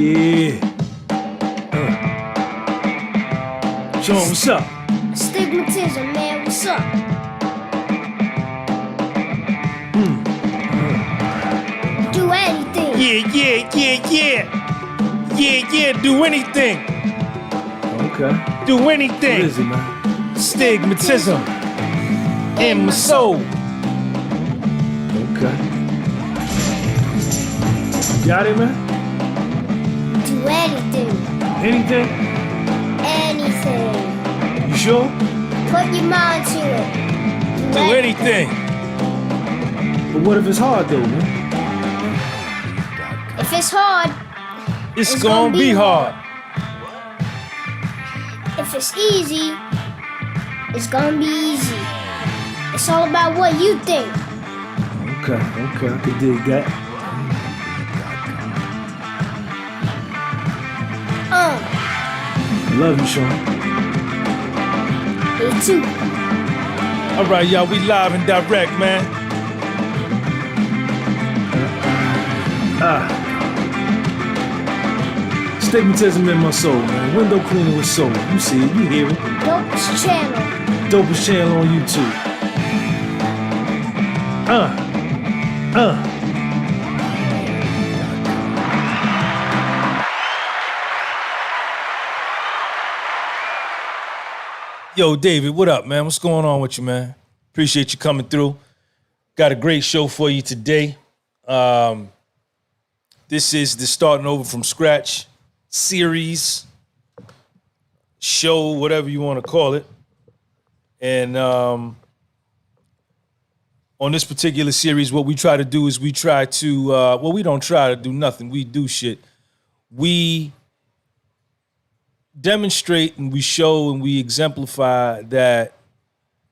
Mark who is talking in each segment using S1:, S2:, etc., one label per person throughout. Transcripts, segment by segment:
S1: Yeah. Sean, what's up?
S2: Stigmatism, man, what's up? Do anything.
S1: Yeah, do anything. Okay. Do anything. What is it, man? Stigmatism in my soul. Okay. Got it, man?
S2: Do anything.
S1: Anything?
S2: Anything.
S1: You sure?
S2: Put your mind to it.
S1: Do anything. But what if it's hard, though, man?
S2: If it's hard,
S1: It's gonna be hard.
S2: if it's easy, it's gonna be easy. It's all about what you think.
S1: Okay, I can dig that. Love you, Sean.
S2: Me too.
S1: All right, y'all, we live and direct, man. Stigmatism in my soul, man. Window cleaner with soul. You see it, you hear it.
S2: Dopest channel.
S1: Dopest channel on YouTube. Yo, David, what up, man? What's going on with you, man? Appreciate you coming through. Got a great show for you today. This is the Starting Over from Scratch series, show, whatever you want to call it. And on this particular series, what we try to do is we try to, we don't try to do nothing. We do shit. We demonstrate and we show and we exemplify that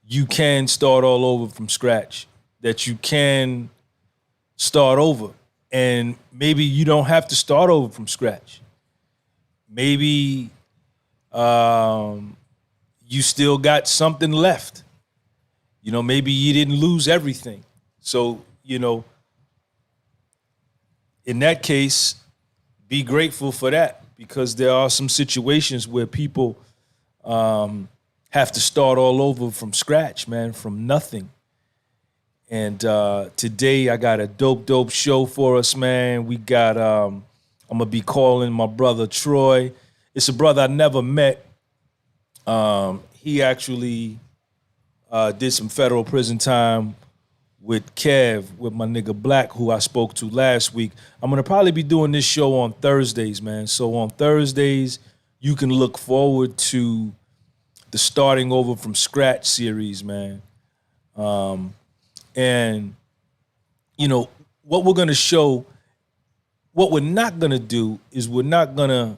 S1: you can start all over from scratch, that you can start over. And maybe you don't have to start over from scratch. Maybe you still got something left. You know, maybe you didn't lose everything. So, you know, in that case, be grateful for that, because there are some situations where people have to start all over from scratch, man, from nothing. And today I got a dope show for us, man. We got, I'm gonna be calling my brother Troy. It's a brother I never met. He actually did some federal prison time with Kev, with my nigga Black, who I spoke to last week. I'm gonna probably be doing this show on Thursdays, man. So on Thursdays, you can look forward to the Starting Over from Scratch series, man. And, you know, what we're going to show, what we're not going to do is we're not going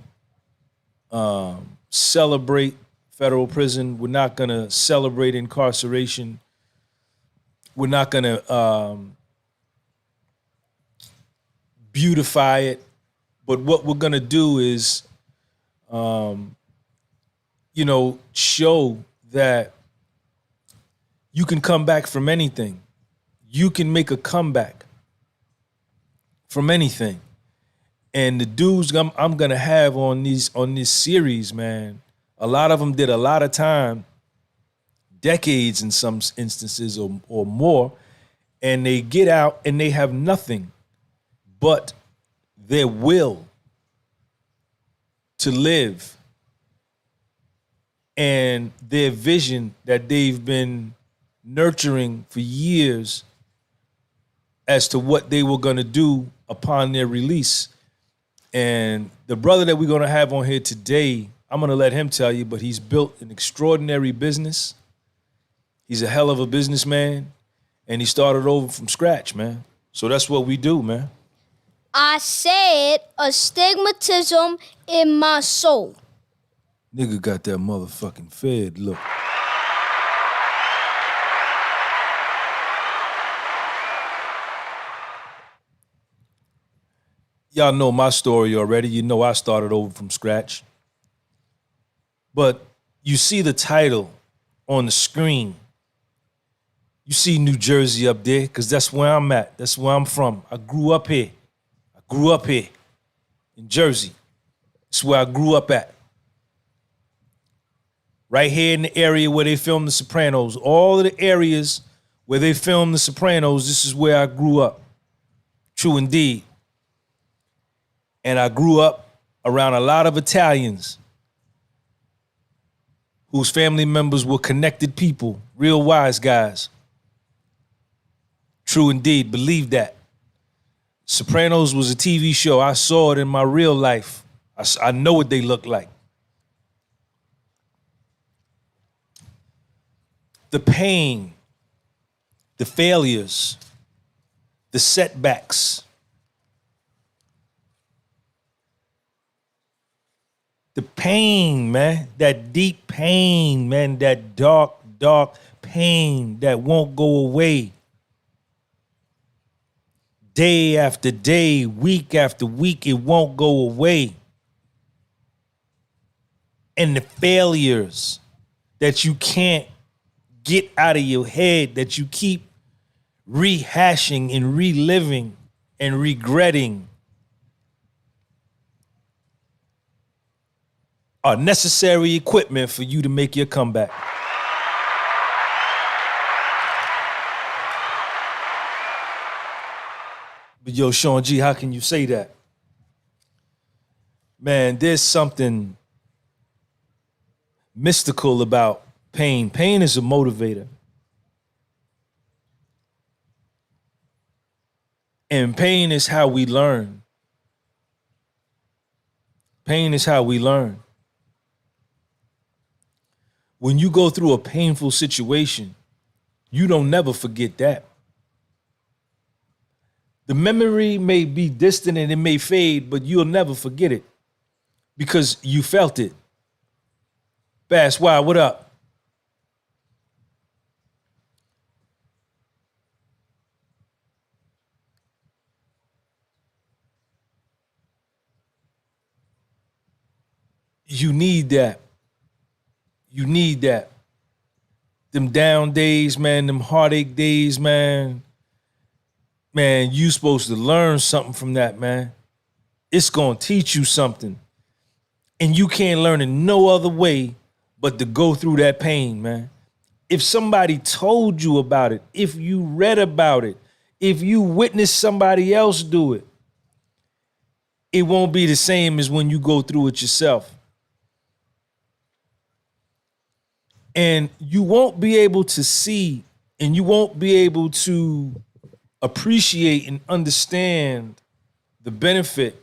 S1: to celebrate federal prison. We're not going to celebrate incarceration. We're not going to beautify it. But what we're going to do is, you know, show that you can come back from anything. You can make a comeback from anything. And the dudes I'm gonna have on this series, man, a lot of them did a lot of time, decades in some instances or more, and they get out and they have nothing but their will to live and their vision that they've been nurturing for years as to what they were going to do upon their release. And the brother that we're going to have on here today, I'm going to let him tell you, but he's built an extraordinary business. He's a hell of a businessman, and he started over from scratch, man. So that's what we do, man.
S2: I said astigmatism in my soul.
S1: Nigga got that motherfucking fed look. Y'all know my story already. You know I started over from scratch. But you see the title on the screen. You see New Jersey up there, because that's where I'm at. That's where I'm from. I grew up here in Jersey. It's where I grew up at. Right here in the area where they filmed The Sopranos. All of the areas where they filmed The Sopranos, this is where I grew up. True indeed. And I grew up around a lot of Italians whose family members were connected people, real wise guys. True indeed, believe that. Sopranos was a TV show. I saw it in my real life. I know what they look like. The pain, the failures, the setbacks, the pain, man, that deep pain, man, that dark, dark pain that won't go away. Day after day, week after week, it won't go away. And the failures that you can't get out of your head, that you keep rehashing and reliving and regretting, are necessary equipment for you to make your comeback. But yo, Sean G, how can you say that? Man, there's something mystical about pain. Pain is a motivator. And pain is how we learn. Pain is how we learn. When you go through a painful situation, you don't never forget that. The memory may be distant and it may fade, but you'll never forget it because you felt it. Bass, why? What up? You need that. You need that. Them down days, man, them heartache days, man. Man, you supposed to learn something from that, man. It's gonna teach you something. And you can't learn it no other way but to go through that pain, man. If somebody told you about it, if you read about it, if you witnessed somebody else do it, it won't be the same as when you go through it yourself. And you won't be able to see and you won't be able to appreciate and understand the benefit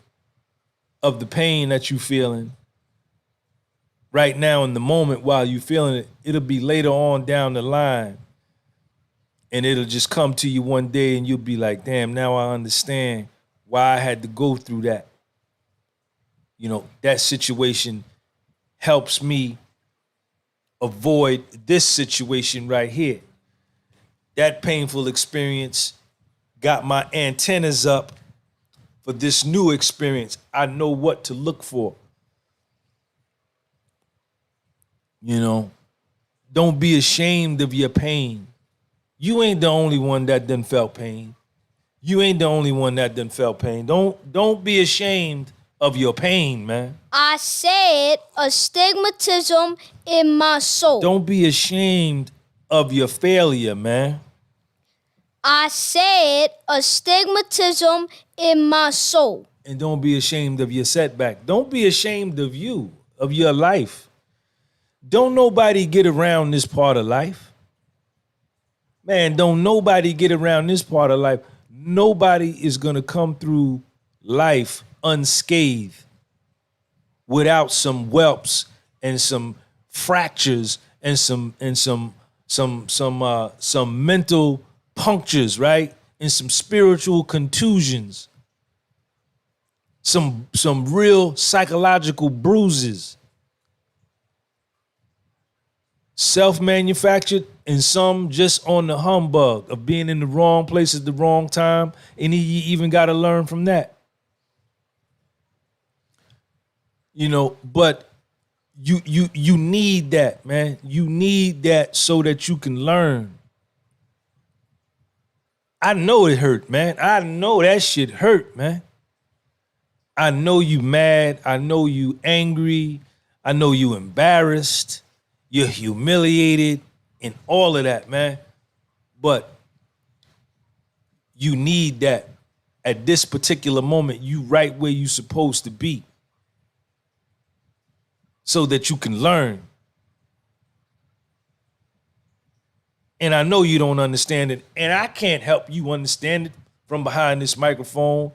S1: of the pain that you're feeling right now in the moment while you're feeling it. It'll be later on down the line and it'll just come to you one day and you'll be like, damn, now I understand why I had to go through that. You know, that situation helps me avoid this situation right here. That painful experience got my antennas up for this new experience. I know what to look for. You know, don't be ashamed of your pain. You ain't the only one that done felt pain. You ain't the only one that done felt pain. Don't be ashamed of your pain, man.
S2: I said astigmatism in my soul.
S1: Don't be ashamed of your failure, man.
S2: I said astigmatism in my soul.
S1: And don't be ashamed of your setback. Don't be ashamed of you, of your life. Don't nobody get around this part of life. Man, don't nobody get around this part of life. Nobody is gonna come through life unscathed without some whelps and some fractures and some mental punctures, right? And some spiritual contusions. Some real psychological bruises. Self-manufactured and some just on the humbug of being in the wrong place at the wrong time. And you even got to learn from that. You know, but you need that, man. You need that so that you can learn. I know it hurt, man. I know that shit hurt, man. I know you mad. I know you angry. I know you embarrassed. You're humiliated and all of that, man. But you need that at this particular moment. You right where you supposed to be so that you can learn. And I know you don't understand it. And I can't help you understand it from behind this microphone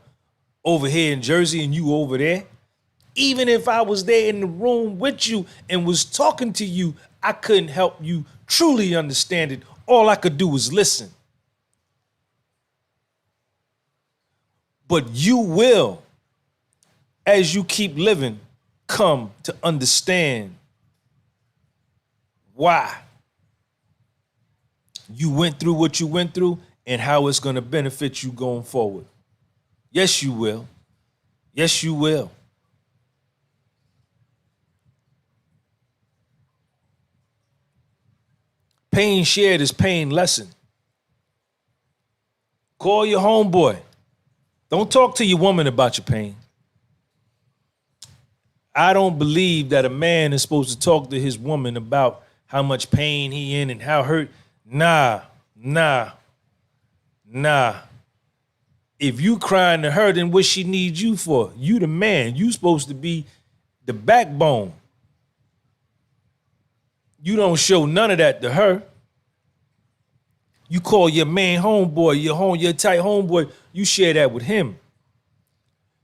S1: over here in Jersey and you over there. Even if I was there in the room with you and was talking to you, I couldn't help you truly understand it. All I could do was listen. But you will, as you keep living, come to understand why you went through what you went through and how it's going to benefit you going forward. Yes, you will. Yes, you will. Pain shared is pain lessened. Call your homeboy. Don't talk to your woman about your pain. I don't believe that a man is supposed to talk to his woman about how much pain he in and how hurt. Nah. If you crying to her, then what she needs you for? You the man. You supposed to be the backbone. You don't show none of that to her. You call your man homeboy, your tight homeboy, you share that with him.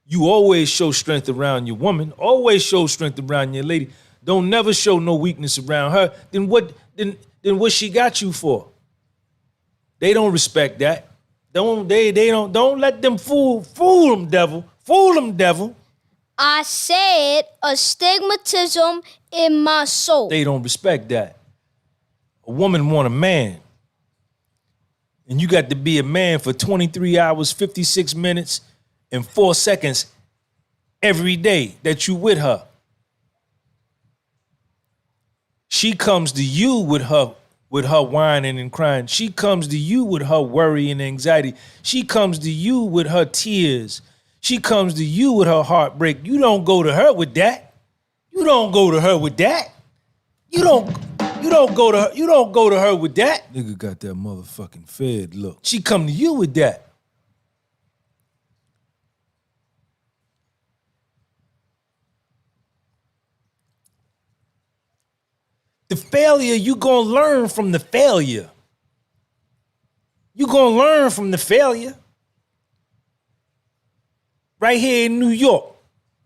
S1: You always show strength around your woman, always show strength around your lady. Don't never show no weakness around her. Then what she got you for? They don't respect that. Don't let them fool them, devil. Fool them, devil.
S2: I said astigmatism in my soul.
S1: They don't respect that. A woman want a man. And you got to be a man for 23 hours, 56 minutes, and 4 seconds every day that you with her. She comes to you with her whining and crying. She comes to you with her worry and anxiety. She comes to you with her tears. She comes to you with her heartbreak. You don't go to her with that. You don't go to her with that. You don't go to her with that. Nigga got that motherfucking fed look. She come to you with that. The failure, you gonna learn from the failure. You gonna learn from the failure. Right here in New York.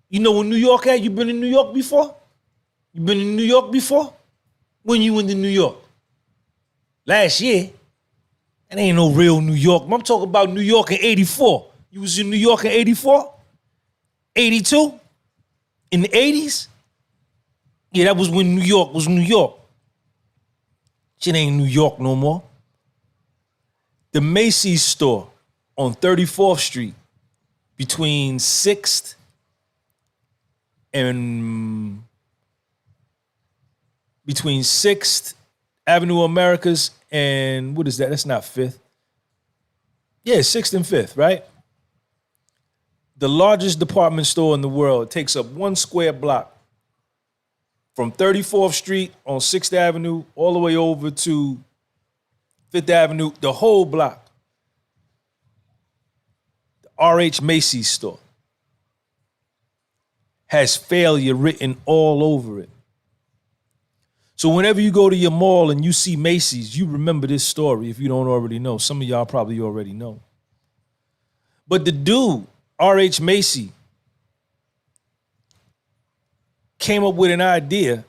S1: You know where New York at? You been in New York before? You been in New York before? When you went to New York? Last year. That ain't no real New York. I'm talking about New York in 84. You was in New York in 84? 82? In the 80s? Yeah, that was when New York was New York. Shit ain't New York no more. The Macys store on 34th Street between 6th and between 6th Avenue Americas and what is that? That's not 5th. Yeah, 6th and 5th, right? The largest department store in the world. It takes up 1 square block from 34th Street on 6th Avenue all the way over to 5th Avenue, the whole block. The RH Macys store has failure written all over it. So whenever you go to your mall and you see Macys, you remember this story if you don't already know. Some of y'all probably already know. But the dude, RH Macy, came up with an idea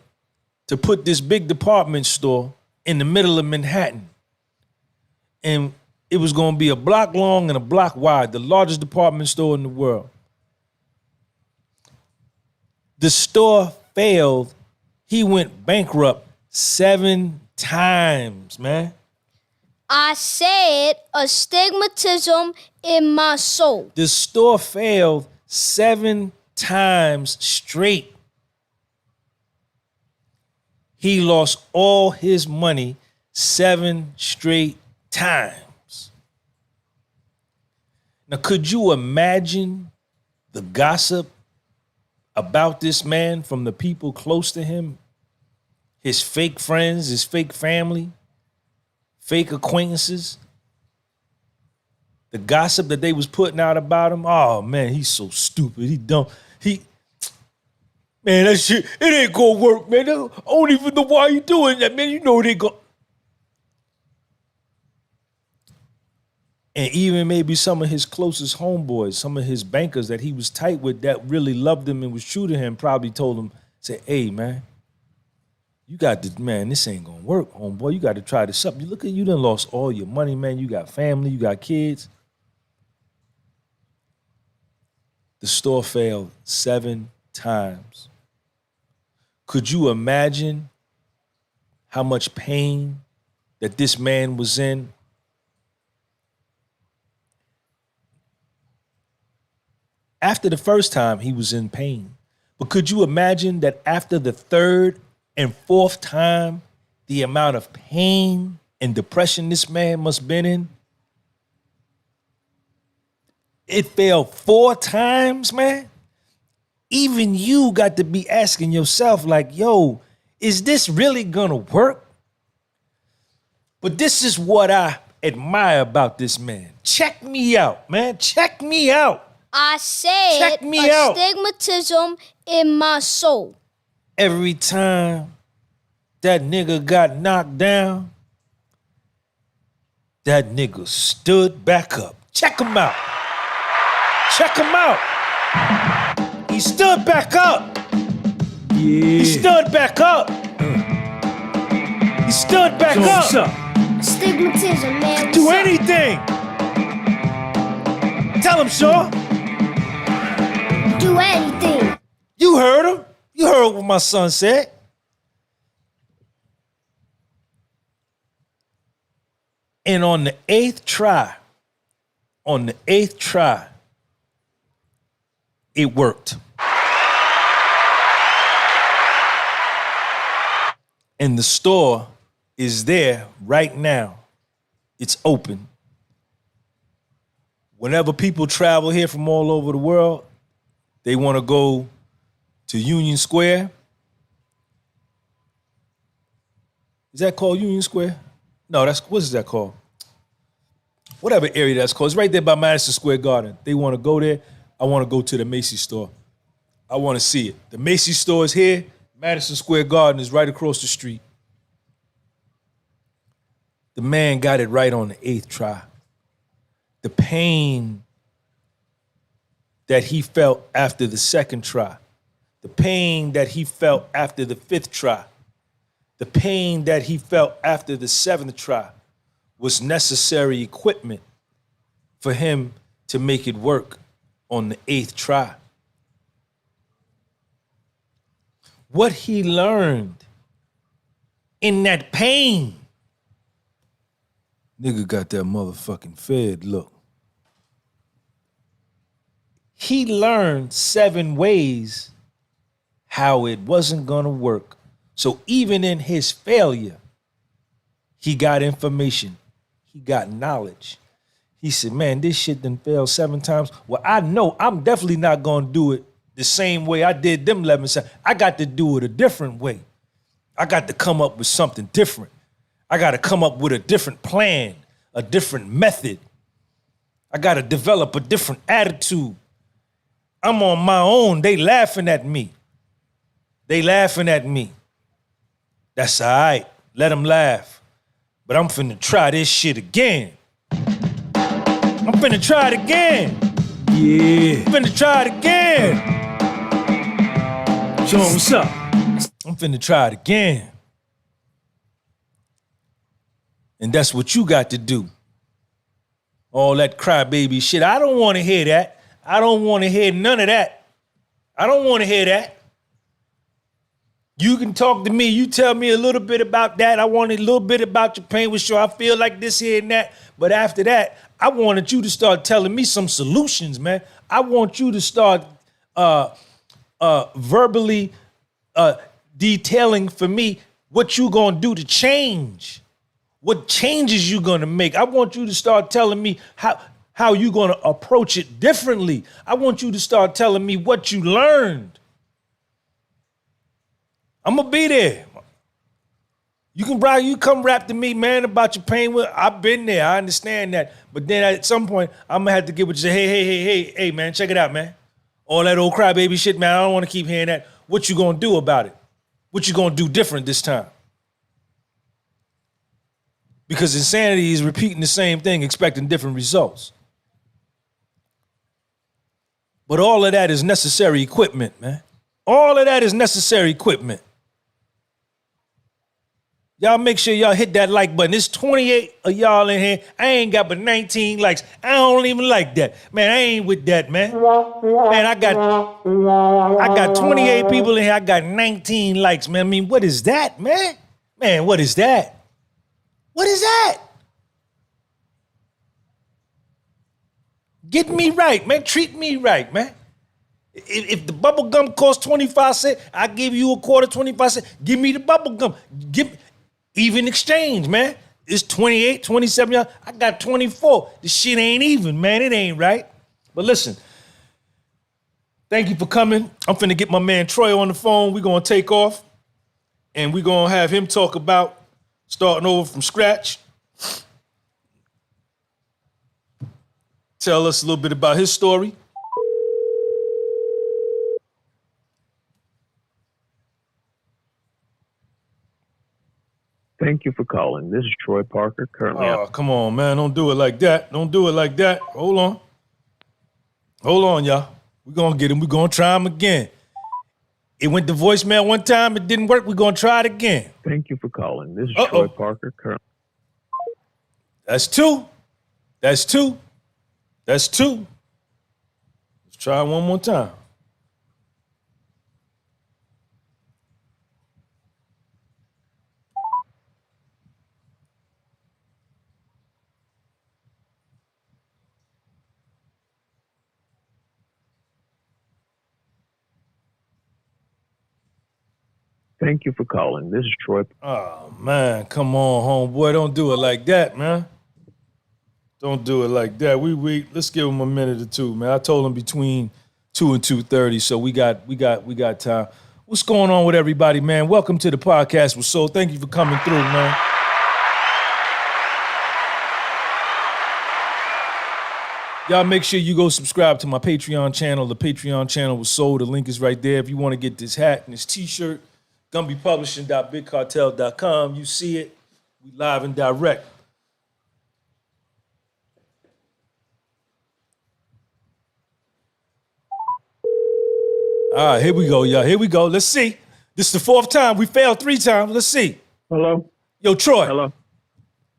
S1: to put this big department store in the middle of Manhattan. And it was going to be a block long and a block wide, the largest department store in the world. The store failed. He went bankrupt 7 times, man.
S2: I said astigmatism in my soul.
S1: The store failed 7 times straight. He lost all his money 7 straight times. Now, could you imagine the gossip about this man from the people close to him, his fake friends, his fake family, fake acquaintances, the gossip that they was putting out about him. Oh man, he's so stupid. He dumb. Man, that shit, it ain't gonna work, man. I don't even know why you doing that, man. You know they go. And even maybe some of his closest homeboys, some of his bankers that he was tight with that really loved him and was true to him, probably told him, say, hey, man, you got to, man, this ain't gonna work, homeboy. You got to try this up. You look at you done lost all your money, man. You got family, you got kids. The store failed 7 times. Could you imagine how much pain that this man was in? After the first time, he was in pain. But could you imagine that after the 3rd and 4th time, the amount of pain and depression this man must have been in? It failed 4 times, man. Even you got to be asking yourself, like, yo, is this really gonna work? But this is what I admire about this man. Check me out, man. Check me out.
S2: I said
S1: Check me out.
S2: astigmatism in my soul.
S1: Every time that nigga got knocked down, that nigga stood back up. Check him out. Check him out. He stood back up. Yeah. He stood back up. He stood back up.
S2: Astigmatism, man.
S1: Do anything. Tell him, Shaw.
S2: Do anything.
S1: You heard him. You heard what my son said. And on the 8th try, it worked. And the store is there right now. It's open. Whenever people travel here from all over the world, they want to go to Union Square. Is that called Union Square? No, what is that called? Whatever area that's called. It's right there by Madison Square Garden. They want to go there. I want to go to the Macys store. I want to see it. The Macys store is here. Madison Square Garden is right across the street. The man got it right on the 8th try. The pain that he felt after the 2nd try, the pain that he felt after the 5th try, the pain that he felt after the 7th try was necessary equipment for him to make it work on the 8th try. What he learned in that pain, nigga got that motherfucking fed look. He learned 7 ways how it wasn't gonna work. So even in his failure, he got information. He got knowledge. He said, man, this shit done failed 7 times. Well, I know I'm definitely not gonna do it the same way I did them 11 times. I got to do it a different way. I got to come up with something different. I got to come up with a different plan, a different method. I got to develop a different attitude. I'm on my own. They laughing at me. That's all right. Let them laugh. But I'm finna try this shit again. I'm finna try it again. Yeah. I'm finna try it again. Show 'em what's up. I'm finna try it again. And that's what you got to do. All that crybaby shit. I don't want to hear that. I don't want to hear none of that. I don't want to hear that. You can talk to me. You tell me a little bit about that. I want a little bit about your pain with sure I feel like this here and that. But after that, I wanted you to start telling me some solutions, man. I want you to start verbally detailing for me what you gonna do to change. What changes you gonna make. I want you to start telling me how you gonna approach it differently. I want you to start telling me what you learned. I'm gonna be there. You come rap to me, man, about your pain. I've been there. I understand that. But then at some point, I'm gonna have to get what you say. Hey, man, check it out, man. All that old crybaby shit, man. I don't want to keep hearing that. What you gonna do about it? What you gonna do different this time? Because insanity is repeating the same thing, expecting different results. But all of that is necessary equipment, man. All of that is necessary equipment. Y'all make sure y'all hit that like button. There's 28 of y'all in here. I ain't got but 19 likes. I don't even like that. Man, I ain't with that, man. Man, I got 28 people in here. I got 19 likes, man. I mean, what is that, man? Man, what is that? What is that? Get me right, man. Treat me right, man. If the bubble gum costs 25 cents, I give you a quarter, 25 cents. Give me the bubble gum. Even exchange, man. It's 28, 27, y'all. I got 24. This shit ain't even, man. It ain't right. But listen, thank you for coming. I'm finna get my man Troy on the phone. We're gonna take off and we're gonna have him talk about starting over from scratch. Tell us a little bit about his story.
S3: Thank you for calling. This is Troy Parker, currently.
S1: Oh, come on, man. Don't do it like that. Don't do it like that. Hold on. Hold on, y'all. We're going to get him. We're going to try him again. It went to voicemail one time. It didn't work. We're going to try it again.
S3: Thank you for calling. This is Troy Parker, currently.
S1: That's two. That's two. That's two. Let's try it one more time.
S3: Thank you for calling. This is Troy.
S1: Oh, man. Come on, homeboy. Don't do it like that, man. Don't do it like that. Let's give him a minute or two, man. I told him between 2 and 2:30, so we got time. What's going on with everybody, man? Welcome to the podcast with Soul. Thank you for coming through, man. Y'all make sure you go subscribe to my Patreon channel. The Patreon channel was Soul. The link is right there. If you want to get this hat and this t-shirt, GunbyPublishing.bigcartel.com. You see it. We live and direct. All right, here we go, y'all. Here we go. Let's see. This is the fourth time. We failed 3 times. Let's see.
S3: Hello.
S1: Yo, Troy.
S3: Hello.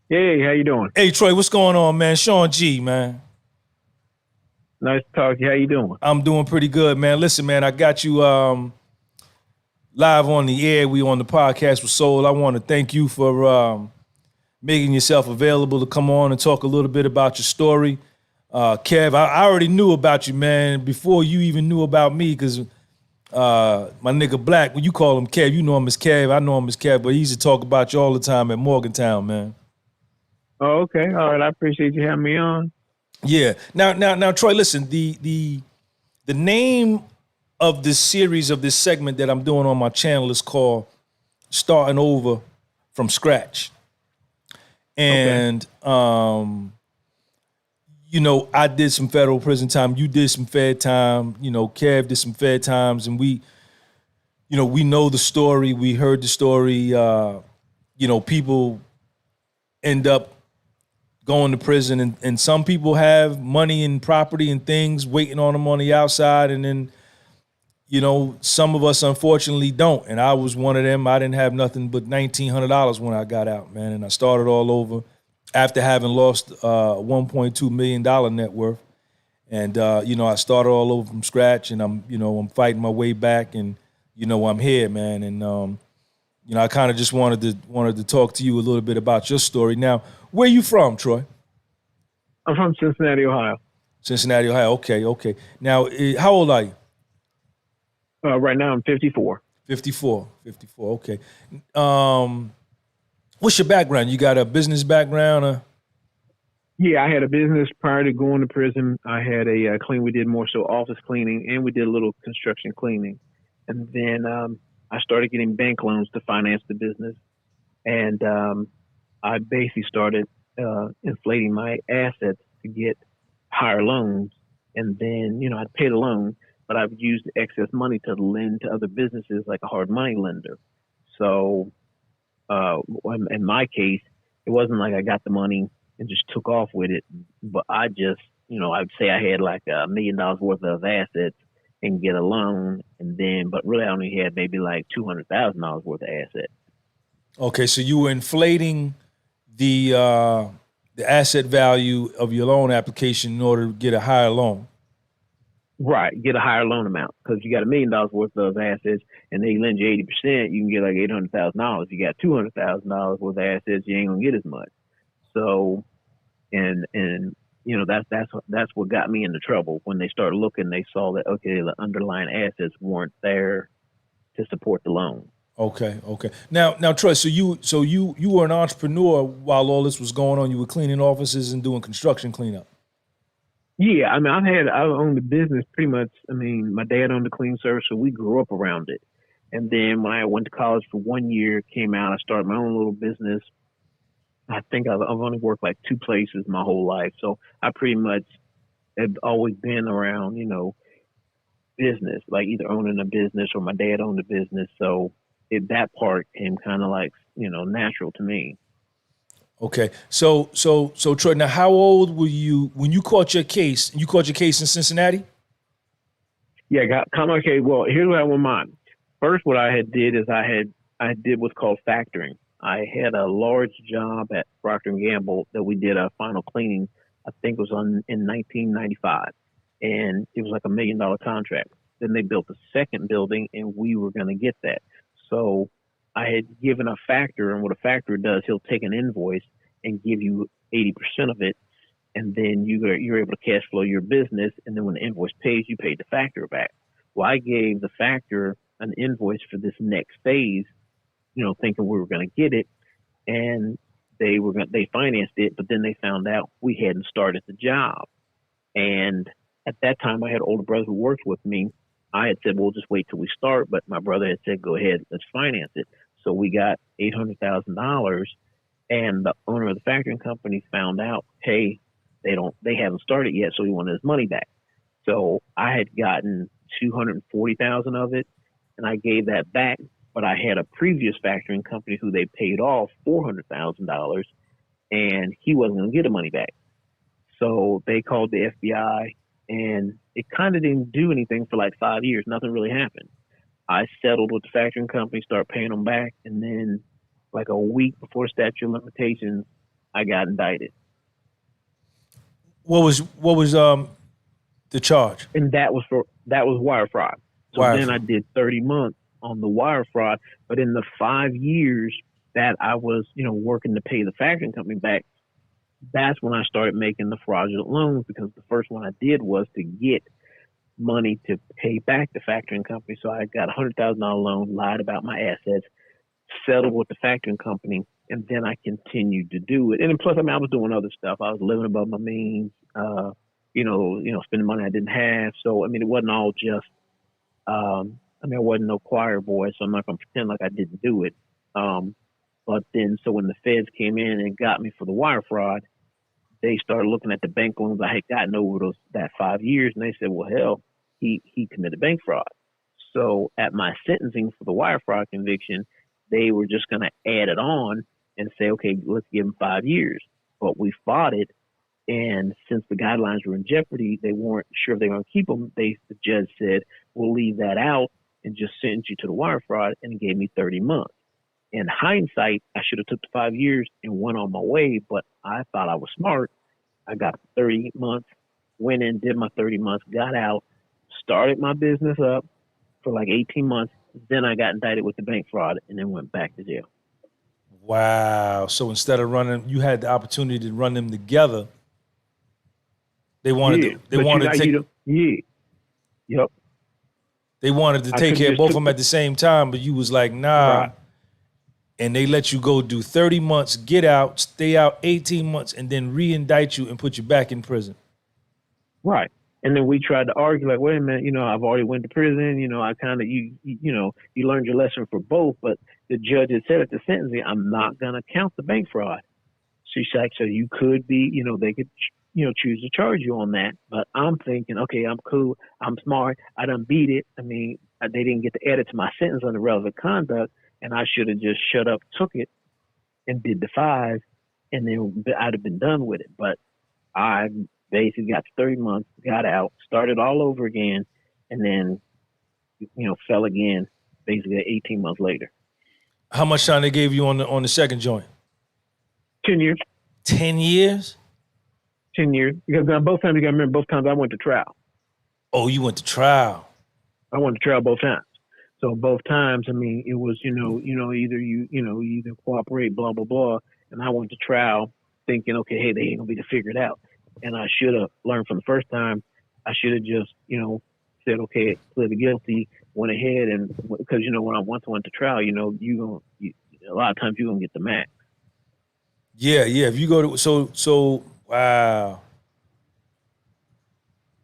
S3: Hey, how you doing?
S1: Hey, Troy, what's going on, man? Sean G, man.
S3: Nice to talk to you. How you doing?
S1: I'm doing pretty good, man. Listen, man, I got you live on the air. We on the podcast with Soul. I want to thank you for making yourself available to come on and talk a little bit about your story. Kev, I already knew about you, man, before you even knew about me, because my nigga Black, when you call him Kev, you know him as Kev. I know him as Kev, but he used to talk about you all the time at Morgantown, man.
S3: Oh, okay. All right. I appreciate you having me on.
S1: Yeah. Now, Troy, listen, the name of this series, of this segment that I'm doing on my channel is called Starting Over from Scratch. And, you know, I did some federal prison time. You did some fed time. You know, Kev did some fed times. And we know the story. We heard the story. You know, people end up going to prison, and some people have money and property and things waiting on them on the outside, and then, you know, some of us unfortunately don't. And I was one of them. I didn't have nothing but $1,900 when I got out, man, and I started all over after having lost $1.2 million net worth. And you know, I started all over from scratch, and I'm fighting my way back, and you know, I'm here, man. And you know, I kind of just wanted to talk to you a little bit about your story. Now, where you from, Troy?
S3: I'm from Cincinnati, Ohio.
S1: Cincinnati, Ohio. Okay. Now, how old are you?
S3: Right now, I'm 54.
S1: 54. Okay. What's your background? You got a business background? Or?
S3: Yeah, I had a business prior to going to prison. I had we did more so office cleaning, and we did a little construction cleaning. And then I started getting bank loans to finance the business, and I basically started inflating my assets to get higher loans. And then, I'd pay the loan, but I would use the excess money to lend to other businesses like a hard money lender. So in my case, it wasn't like I got the money and just took off with it, but I just, I'd say I had like $1 million worth of assets and get a loan, but really I only had maybe like $200,000 worth of assets.
S1: Okay, so you were inflating the asset value of your loan application in order to get a higher loan.
S3: Right, get a higher loan amount, because you got $1 million worth of assets, and they lend you 80%. You can get like $800,000. You got $200,000 worth of assets, you ain't gonna get as much. So, and that's what got me into trouble. When they started looking, they saw that the underlying assets weren't there to support the loan.
S1: Okay. Now, Troy, so you were an entrepreneur while all this was going on. You were cleaning offices and doing construction cleanup.
S3: Yeah, I mean, I owned the business pretty much. I mean, my dad owned the cleaning service, so we grew up around it. And then when I went to college for 1 year, came out, I started my own little business. I think I've only worked like 2 places my whole life, so I pretty much have always been around, business, like either owning a business or my dad owned a business. So that part came kind of like, natural to me.
S1: Okay, so Troy, now how old were you when you caught your case? You caught your case in Cincinnati?
S3: Yeah, caught my case. Well, here's what I want mine. First, what I did is I did what's called factoring. I had a large job at Procter & Gamble that we did a final cleaning. I think it was in 1995, and it was like $1 million contract. Then they built a second building, and we were going to get that. So I had given a factor, and what a factor does, he'll take an invoice and give you 80% of it, and then you're able to cash flow your business, and then when the invoice pays, you pay the factor back. Well, I gave the factor an invoice for this next phase, thinking we were going to get it, and they financed it, but then they found out we hadn't started the job. And at that time, I had an older brother who worked with me. I had said, we'll just wait till we start, but my brother had said, go ahead, let's finance it. So we got $800,000, and the owner of the factoring company found out, hey, they haven't started yet, so he wanted his money back. So I had gotten $240,000 of it, and I gave that back. But I had a previous factoring company who they paid off $400,000, and he wasn't going to get the money back. So they called the FBI, and it kind of didn't do anything for like 5 years. Nothing really happened. I settled with the factoring company, started paying them back, and then like a week before statute of limitations, I got indicted.
S1: What was the charge?
S3: And that was wire fraud. So then I did 30 months on the wire fraud, but in the 5 years that I was, working to pay the factoring company back, that's when I started making the fraudulent loans, because the first one I did was to get money to pay back the factoring company. So I got a $100,000 loan, lied about my assets, settled with the factoring company, and then I continued to do it. And then plus, I was doing other stuff. I was living above my means, spending money I didn't have. So, it wasn't all just, I wasn't no choir boy, so I'm not going to pretend like I didn't do it. But then, so when the feds came in and got me for the wire fraud, they started looking at the bank loans I had gotten over that 5 years, and they said, well, hell, he committed bank fraud. So at my sentencing for the wire fraud conviction, they were just going to add it on and say, okay, let's give him 5 years. But we fought it, and since the guidelines were in jeopardy, they weren't sure if they were going to keep him. The judge said, we'll leave that out and just sentence you to the wire fraud, and gave me 30 months. In hindsight, I should have took the 5 years and went on my way, but I thought I was smart. I got 30 months, went in, did my 30 months, got out, started my business up for like 18 months. Then I got indicted with the bank fraud and then went back to jail.
S1: Wow. So instead of you had the opportunity to run them together. They wanted
S3: Yep.
S1: They wanted to take care of both of them at the same time, but you was like, nah. Right. And they let you go do 30 months, get out, stay out 18 months, and then re-indict you and put you back in prison.
S3: Right. And then we tried to argue, like, wait a minute, I've already went to prison. I kind of, you learned your lesson for both. But the judge had said at the sentencing, I'm not going to count the bank fraud. She's like, so you could be, they could, choose to charge you on that. But I'm thinking, okay, I'm cool. I'm smart. I done beat it. I mean, they didn't get to add it to my sentence under relevant conduct. And I should have just shut up, took it, and did the 5. And then I'd have been done with it. But I basically got 30 months, got out, started all over again, and then, fell again basically 18 months later.
S1: How much time they gave you on the second joint?
S3: 10 years.
S1: 10 years?
S3: 10 years. Because both times, you got to remember, both times I went to trial.
S1: Oh, you went to trial.
S3: I went to trial both times. So both times, I mean, it was, either you either cooperate, blah, blah, blah. And I went to trial thinking, okay, hey, they ain't going to be able to figure it out. And I should have learned from the first time. I should have just, said, okay, pleaded guilty, went ahead. And because, when I once went to trial, a lot of times you're going to get the max.
S1: Yeah. If you go to, so, wow.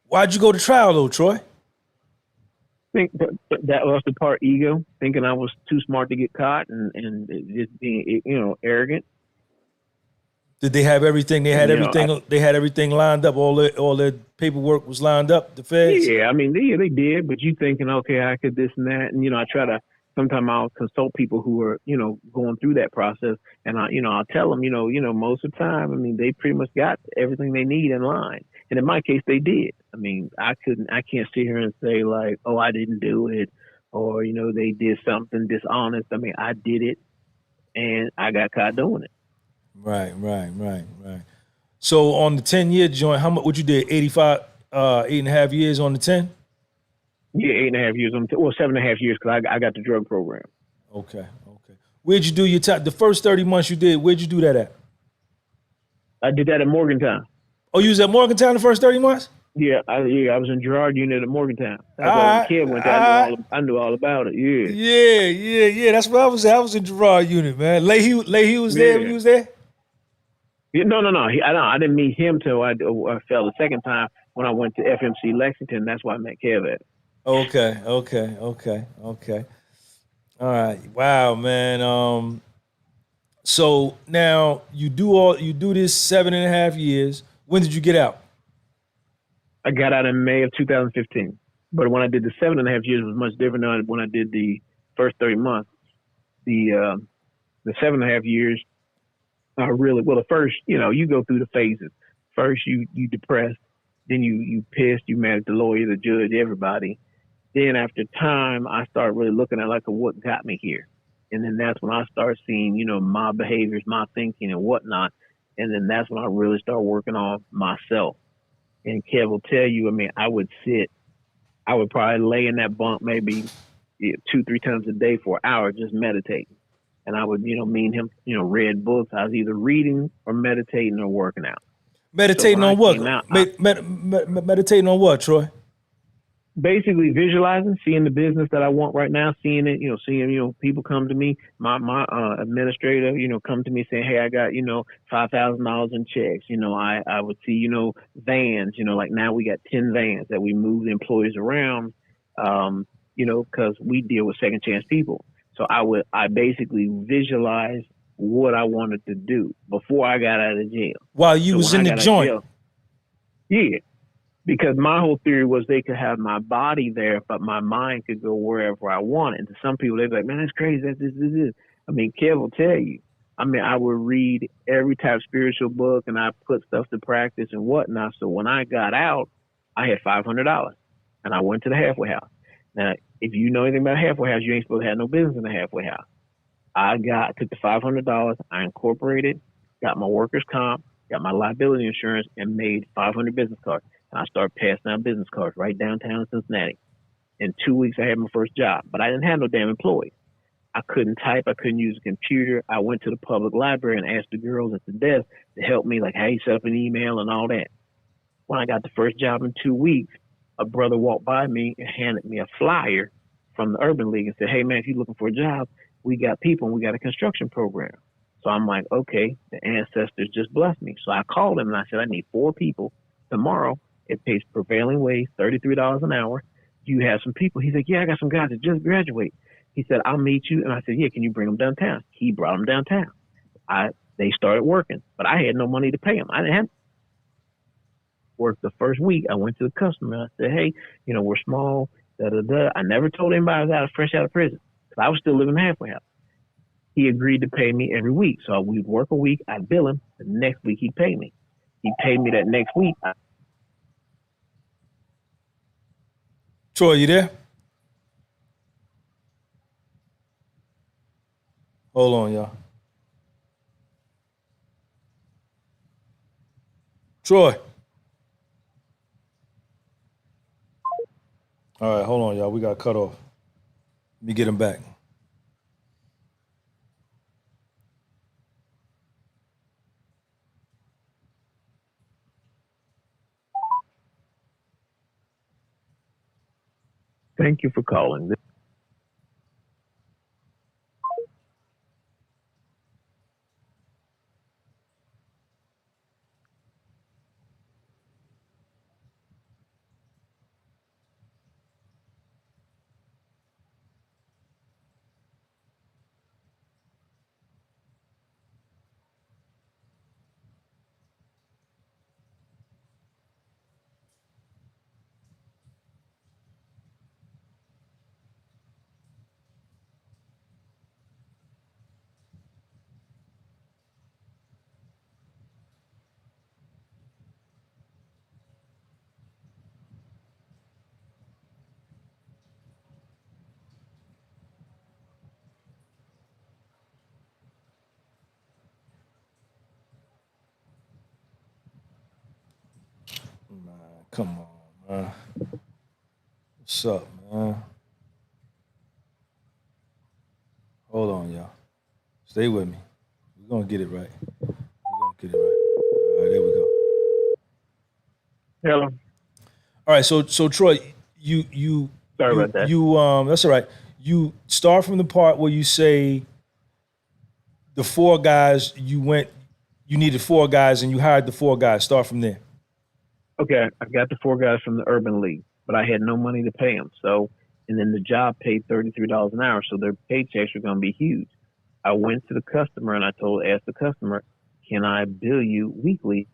S1: Why'd you go to trial though, Troy?
S3: I think that was the part ego, thinking I was too smart to get caught and just being, arrogant.
S1: Did they have everything? They had everything. They had everything lined up. All their paperwork was lined up. The feds.
S3: Yeah, I mean, they did. But you thinking, okay, I could this and that, and I try to. Sometimes I'll consult people who are, going through that process, and I'll tell them, most of the time, I mean, they pretty much got everything they need in line. And in my case, they did. I mean, I can't sit here and say like, oh, I didn't do it, or they did something dishonest. I mean, I did it, and I got caught doing it.
S1: Right. So on the 10-year joint, how much? What you did? 85, 8.5 years on the 10.
S3: Yeah, 8.5 years. 7.5 years because I got the drug program.
S1: Okay. Where'd you do your time? The first 30 months you did, where'd you do that at?
S3: I did that at Morgantown.
S1: Oh, you was at Morgantown the first 30 months?
S3: Yeah, I was in Girard Unit at Morgantown. That's why the kid went there. I knew all about it.
S1: Yeah. That's where I was at. I was in Girard Unit, man. Leahy was there when you was there?
S3: Yeah, no. I didn't meet him till I fell the second time when I went to FMC Lexington. That's why I met Kev at.
S1: Okay. All right. Wow, man. So now you do this 7.5 years. When did you get out?
S3: I got out in May of 2015. But when I did the 7.5 years, it was much different than when I did the first 30 months. The 7.5 years, the first, you go through the phases. First, you depressed. Then you pissed. You mad at the lawyer, the judge, everybody. Then after time, I started really looking at like what got me here. And then that's when I start seeing, my behaviors, my thinking and whatnot. And then that's when I really start working on myself. And Kev will tell you, I mean, I would probably lay in that bunk maybe 2-3 times a day for an hour just meditating. And I would, me and him, read books. I was either reading or meditating or working out.
S1: Meditating on what? Meditating on what, Troy?
S3: Basically visualizing, seeing the business that I want right now, seeing it, seeing, people come to me, my administrator, come to me saying, hey, I got, $5,000 in checks. I would see, vans, like now we got 10 vans that we move the employees around, because we deal with second chance people. So I basically visualized what I wanted to do before I got out of jail.
S1: While you was in the joint?
S3: Yeah. Because my whole theory was they could have my body there, but my mind could go wherever I wanted. And to some people, they'd be like, man, that's crazy. That's this. I mean, Kev will tell you. I mean, I would read every type of spiritual book and I put stuff to practice and whatnot. So when I got out, I had $500 and I went to the halfway house. Now, if you know anything about a halfway house, you ain't supposed to have no business in a halfway house. I took the $500, I incorporated, got my workers' comp, got my liability insurance, and made 500 business cards. And I started passing out business cards right downtown in Cincinnati. In 2 weeks, I had my first job, but I didn't have no damn employees. I couldn't type. I couldn't use a computer. I went to the public library and asked the girls at the desk to help me, like, how you set up an email and all that. When I got the first job in 2 weeks, a brother walked by me and handed me a flyer from the Urban League and said, hey, man, if you're looking for a job, we got people and we got a construction program. So I'm like, okay, the ancestors just blessed me. So I called him and I said, I need 4 people tomorrow It pays prevailing wage, $33 an hour. You have some people. He's like, yeah, I got some guys that just graduate. He said, I'll meet you. And I said, yeah, can you bring them downtown? He brought them downtown. They started working, but I had no money to pay them. I didn't have work the first week. I went to the customer. I said, hey, we're small, da-da-da. I never told anybody I was fresh out of prison because I was still living in a halfway house. He agreed to pay me every week. So we'd work a week, I'd bill him. The next week, he'd pay me. He paid me that next week.
S1: Troy, you there? Hold on, y'all. Troy. All right, hold on, y'all. We got cut off. Let me get him back.
S3: Thank you for calling.
S1: Come on, man. What's up, man? Hold on, y'all. Stay with me. We're going to get it right. All right, there we go.
S3: Hello.
S1: All right, so Troy, you
S3: Sorry about that.
S1: That's all right. You start from the part where you say the 4 guys you needed 4 guys and you hired the 4 guys. Start from there.
S3: Okay, I got the 4 guys from the Urban League, but I had no money to pay them. So, and then the job paid $33 an hour, so their paychecks were going to be huge. I went to the customer and asked the customer, can I bill you weekly?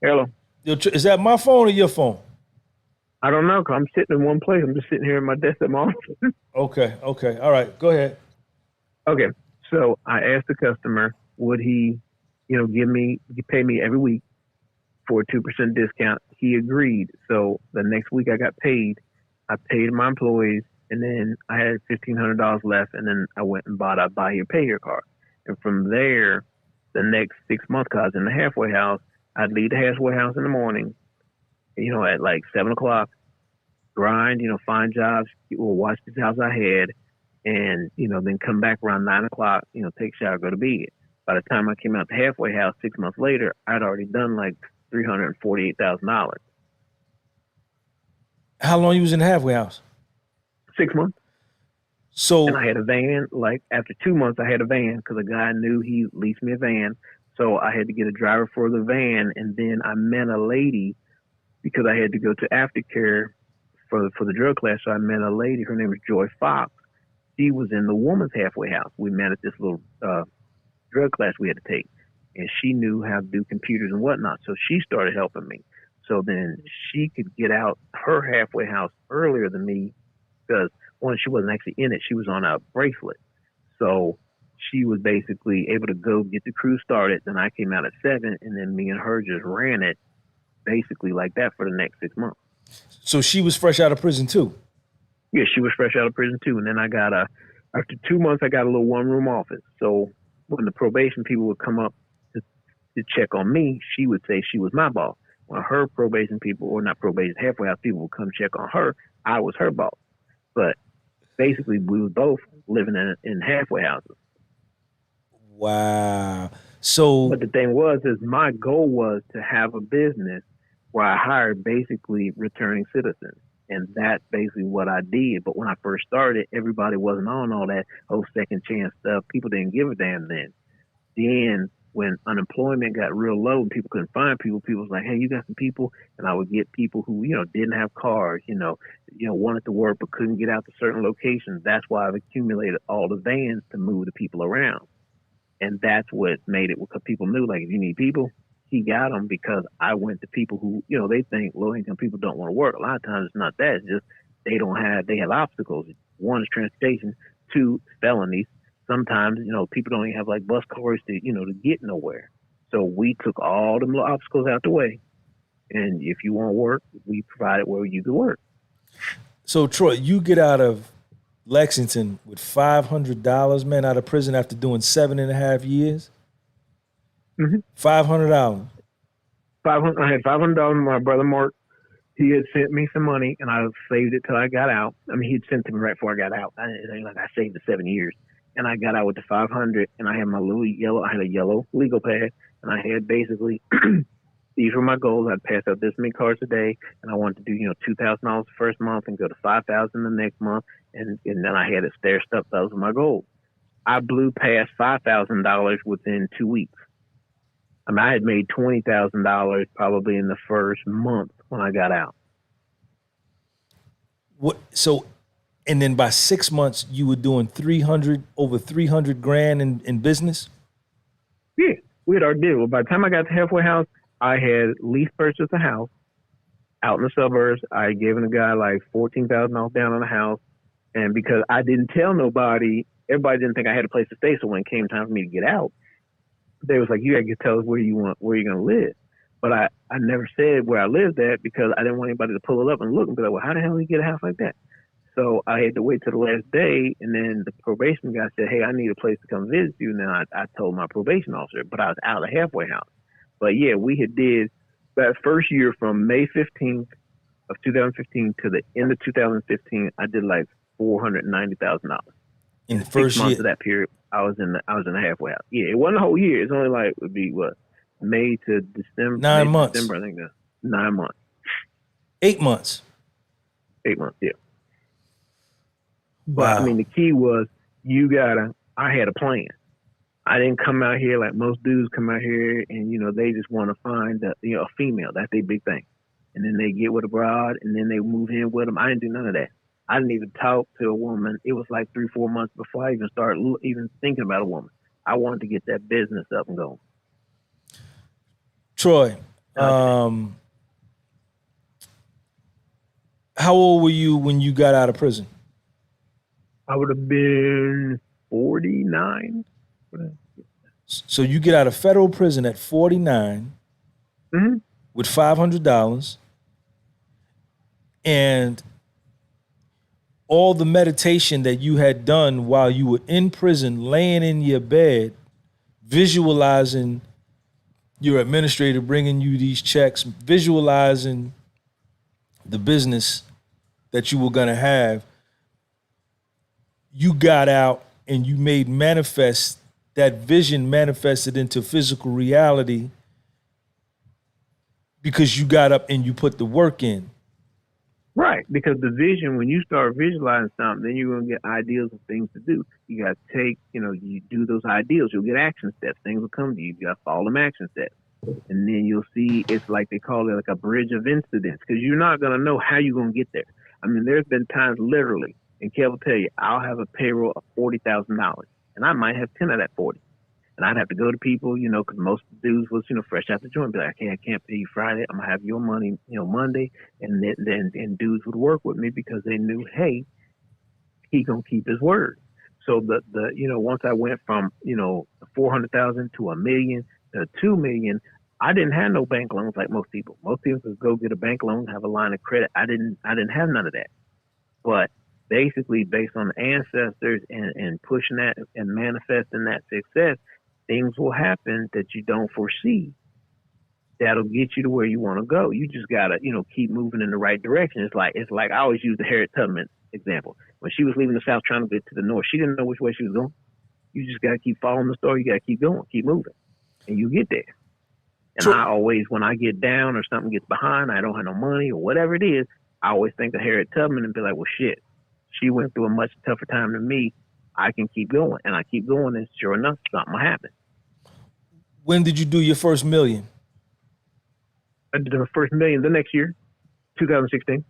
S3: Hello.
S1: Yo, is that my phone or your phone?
S3: I don't know, because I'm sitting in one place. I'm just sitting here at my desk at my office.
S1: Okay. All right, go ahead.
S3: Okay, so I asked the customer, would he, pay me every week for a 2% discount? He agreed. So the next week I got paid. I paid my employees, and then I had $1,500 left, and then I went and bought a buy here, pay here card. And from there, the next 6 months, because I was in the halfway house, I'd leave the halfway house in the morning, at like 7 o'clock, grind, find jobs, watch the jobs I had, and, then come back around 9 o'clock, take a shower, go to bed. By the time I came out the halfway house 6 months later, I'd already done like $348,000.
S1: How long you was in the halfway house?
S3: 6 months.
S1: So,
S3: and I had a van. Like after 2 months, I had a van because a guy knew he leased me a van. So I had to get a driver for the van. And then I met a lady because I had to go to aftercare for the drug class. So I met a lady. Her name was Joy Fox. She was in the woman's halfway house. We met at this little drug class we had to take. And she knew how to do computers and whatnot. So she started helping me. So then she could get out her halfway house earlier than me because, one, she wasn't actually in it. She was on a bracelet. So she was basically able to go get the crew started. Then I came out at 7, and then me and her just ran it basically like that for the next 6 months.
S1: So she was fresh out of prison too?
S3: Yeah, she was fresh out of prison too. And then I got after 2 months, I got a little one-room office. So when the probation people would come up to check on me, she would say she was my boss. When her probation people, or not probation, halfway house people would come check on her, I was her boss. But basically, we were both living in halfway houses.
S1: Wow. So,
S3: But the thing was, is my goal was to have a business where I hired basically returning citizens. And that's basically what I did. But when I first started, everybody wasn't on all that second chance stuff. People didn't give a damn then. Then when unemployment got real low and people couldn't find people, people was like, hey, you got some people? And I would get people who, didn't have cars, wanted to work but couldn't get out to certain locations. That's why I've accumulated all the vans to move the people around. And that's what made it, because people knew, like, if you need people, he got them, because I went to people who, they think low-income people don't want to work. A lot of times it's not that. It's just they have obstacles. One is transportation. Two, felonies. Sometimes, people don't even have, like, bus cars to get nowhere. So we took all them little obstacles out the way. And if you want to work, we provided where you could work.
S1: So, Troy, you get out of Lexington with $500, man, out of prison after doing 7.5 years.
S3: Mm-hmm.
S1: $500.
S3: I had $500. My brother Mark, he had sent me some money, and I saved it till I got out. I mean, he'd sent it to me right before I got out. It ain't like I saved it 7 years. And I got out with the 500, and I had my little yellow. I had a yellow legal pad, and I had basically these were my goals. I'd pass out this many cards a day, and I wanted to do $2,000 the first month and go to $5,000 the next month, and then I had it stair stepped. Those were my goals. I blew past $5,000 within 2 weeks. I mean, I had made $20,000 probably in the first month when I got out.
S1: What? So, and then by 6 months, you were doing over 300 grand in business.
S3: Yeah, we had our deal. By the time I got to halfway house, I had lease purchased a house out in the suburbs. I had given a guy like $14,000 down on the house, and because I didn't tell nobody, everybody didn't think I had a place to stay. So when it came time for me to get out, they was like, "You got to tell us where you're gonna live." But I never said where I lived at, because I didn't want anybody to pull it up and look and be like, "Well, how the hell did you get a house like that?" So I had to wait till the last day, and then the probation guy said, "Hey, I need a place to come visit you." And then I told my probation officer, but I was out of the halfway house. But yeah, we had did that first year from May 15th of 2015 to the end of 2015. I did like $490,000
S1: in the
S3: 6
S1: first
S3: months
S1: year.
S3: of that period. I was in the halfway house. Yeah, it wasn't a whole year. It's only like would be what, May to December.
S1: 9 months.
S3: December, I think that's 9 months.
S1: 8 months.
S3: 8 months. Yeah.
S1: Wow.
S3: But I mean, the key was I had a plan. I didn't come out here like most dudes come out here and, they just want to find a female. That's their big thing. And then they get with a broad and then they move in with them. I didn't do none of that. I didn't even talk to a woman. It was like 3-4 months before I even started even thinking about a woman. I wanted to get that business up and going.
S1: Troy, how old were you when you got out of prison?
S3: I would have been 49.
S1: So you get out of federal prison at 49
S3: Mm-hmm.
S1: with $500, and all the meditation that you had done while you were in prison, laying in your bed, visualizing your administrator bringing you these checks, visualizing the business that you were going to have, you got out and you made manifest, that vision manifested into physical reality because you got up and you put the work in.
S3: Right, because the vision, when you start visualizing something, then you're going to get ideas of things to do. You got to take, you do those ideas, you'll get action steps. Things will come to you. You got to follow them action steps. And then you'll see, it's like they call it like a bridge of incidents, because you're not going to know how you're going to get there. I mean, there's been times literally, and Kev will tell you, I'll have a payroll of $40,000, and I might have 10 of that 40. And I'd have to go to people, because most dudes was, fresh out the joint, be like, "Hey, I can't pay you Friday. I'm going to have your money, Monday." And then dudes would work with me because they knew, hey, he going to keep his word. So once I went from, 400,000 to $1 million to $2 million, I didn't have no bank loans like most people. Most people could go get a bank loan, have a line of credit. I didn't have none of that. But basically, based on the ancestors and pushing that and manifesting that success, things will happen that you don't foresee that'll get you to where you want to go. You just gotta, keep moving in the right direction. It's like I always use the Harriet Tubman example. When she was leaving the South trying to get to the North, she didn't know which way she was going. You just gotta keep following the story. You gotta keep going, keep moving. and you get there. And
S1: Sure.
S3: I always, when I get down or something gets behind, I don't have no money or whatever it is, I always think of Harriet Tubman and be like, well, shit, she went through a much tougher time than me. I can keep going. And I keep going, and sure enough, something will happen.
S1: When did you do your first million?
S3: I did the first million the next year, 2016.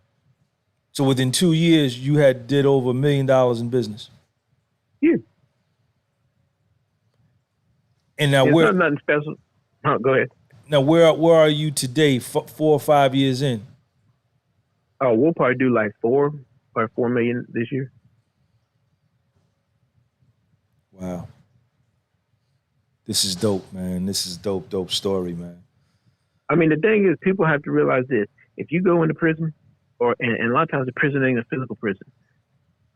S1: So within 2 years, you had did over $1 million in business.
S3: Yeah.
S1: And now
S3: It's
S1: where
S3: not nothing special. Oh, go ahead.
S1: now where are you today? 4 or 5 years in.
S3: Oh, we'll probably do like 4 million this year.
S1: Wow. This is dope, man. This is dope story, man.
S3: I mean, the thing is, people have to realize this. If you go into prison, and a lot of times the prison ain't a physical prison.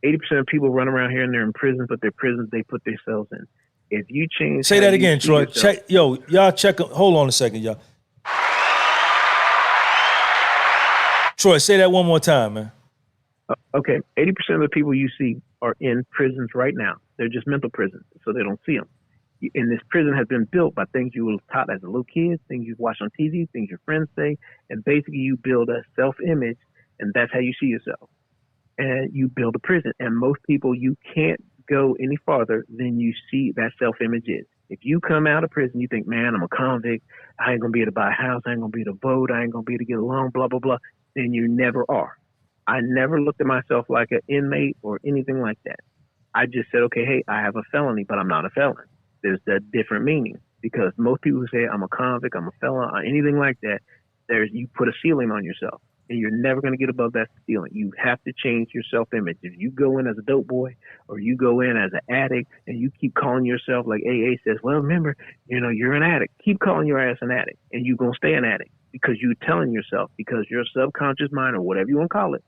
S3: 80% of people run around here and they're in prison, but they're prisons they put themselves in. If you change,
S1: Say that again, Troy. Check, y'all check. Hold on a second, y'all. Troy, say that one more time, man.
S3: Okay, 80% of the people you see are in prisons right now. They're just mental prisons, so they don't see them. And this prison has been built by things you were taught as a little kid, things you watch on TV, things your friends say, and basically you build a self-image, and that's how you see yourself. And you build a prison. And most people, you can't go any farther than you see that self-image is. If you come out of prison, you think, man, I'm a convict. I ain't going to be able to buy a house. I ain't going to be able to vote. I ain't going to be able to get along, blah, blah, blah. Then you never are. I never looked at myself like an inmate or anything like that. I just said, okay, hey, I have a felony, but I'm not a felon. There's a different meaning, because most people who say I'm a convict, I'm a felon, or anything like that, you put a ceiling on yourself, and you're never going to get above that ceiling. You have to change your self-image. If you go in as a dope boy, or you go in as an addict, and you keep calling yourself, like AA says, well, remember, you're an addict. Keep calling your ass an addict, and you're going to stay an addict, because you're telling yourself, because your subconscious mind, or whatever you want to call it,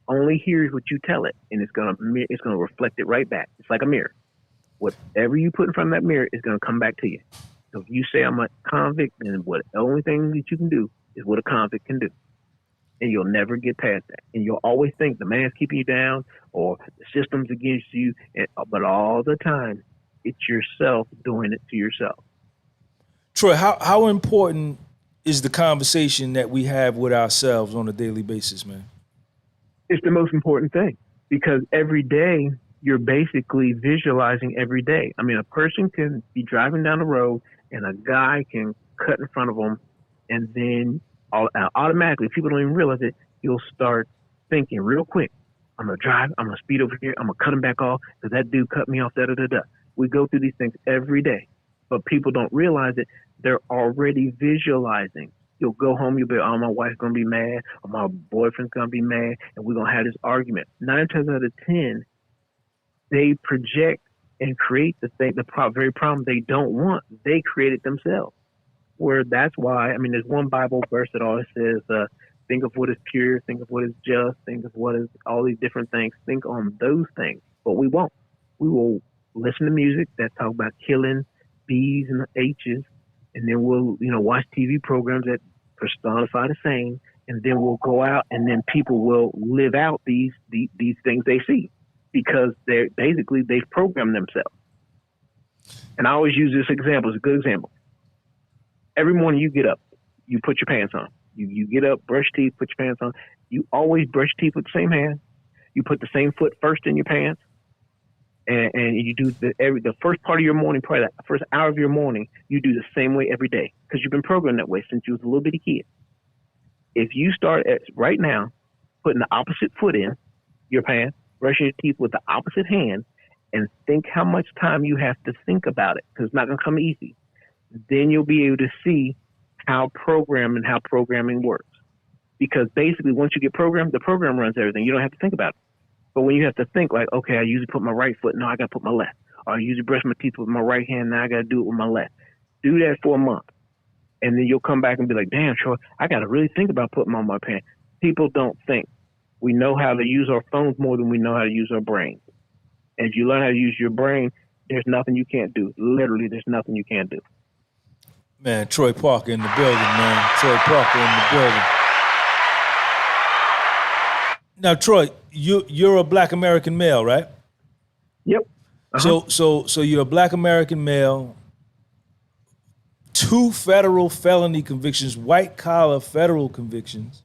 S3: only hears what you tell it, and it's gonna reflect it right back. It's like a mirror. Whatever you put in front of that mirror is gonna come back to you. So if you say I'm a convict, then the only thing that you can do is what a convict can do, and you'll never get past that. And you'll always think the man's keeping you down or the system's against you, but all the time it's yourself doing it to yourself.
S1: Troy, how important is the conversation that we have with ourselves on a daily basis, man?
S3: It's the most important thing, because every day you're basically visualizing every day. I mean, a person can be driving down the road and a guy can cut in front of them, and then automatically, people don't even realize it, you'll start thinking real quick, I'm going to drive, I'm going to speed over here, I'm going to cut him back off because that dude cut me off, da-da-da-da. We go through these things every day, but people don't realize it. They're already visualizing. You'll go home, you'll be, oh, my wife's going to be mad, or my boyfriend's going to be mad, and we're going to have this argument. 9 times out of 10, they project and create the very problem they don't want. They create it themselves. Where that's why, I mean, there's one Bible verse that always says, think of what is pure, think of what is just, think of what is all these different things. Think on those things, but we won't. We will listen to music that talk about killing B's and H's, and then we'll, watch TV programs that personify the same, and then we'll go out, and then people will live out these things they see, because they've programmed themselves. And I always use this example. It's a good example. Every morning you get up, you put your pants on. You get up, brush teeth, put your pants on. You always brush teeth with the same hand. You put the same foot first in your pants. And you do the first part of your morning, probably the first hour of your morning, you do the same way every day, because you've been programmed that way since you was a little bitty kid. If you start right now putting the opposite foot in your pants, brushing your teeth with the opposite hand, and think how much time you have to think about it, because it's not going to come easy, then you'll be able to see how programming works. Because basically, once you get programmed, the program runs everything. You don't have to think about it. But when you have to think like, okay, I usually put my right foot, no, I got to put my left. Or I usually brush my teeth with my right hand, now I got to do it with my left. Do that for a month. And then you'll come back and be like, damn, Troy, I got to really think about putting them on my pants. People don't think. We know how to use our phones more than we know how to use our brain. And if you learn how to use your brain, there's nothing you can't do. Literally, there's nothing you can't do.
S1: Man, Troy Parker in the building, man. Troy Parker in the building. Now, Troy, you're a Black American male, right?
S3: Yep. Uh-huh.
S1: So you're a Black American male 2 federal felony convictions, white collar federal convictions,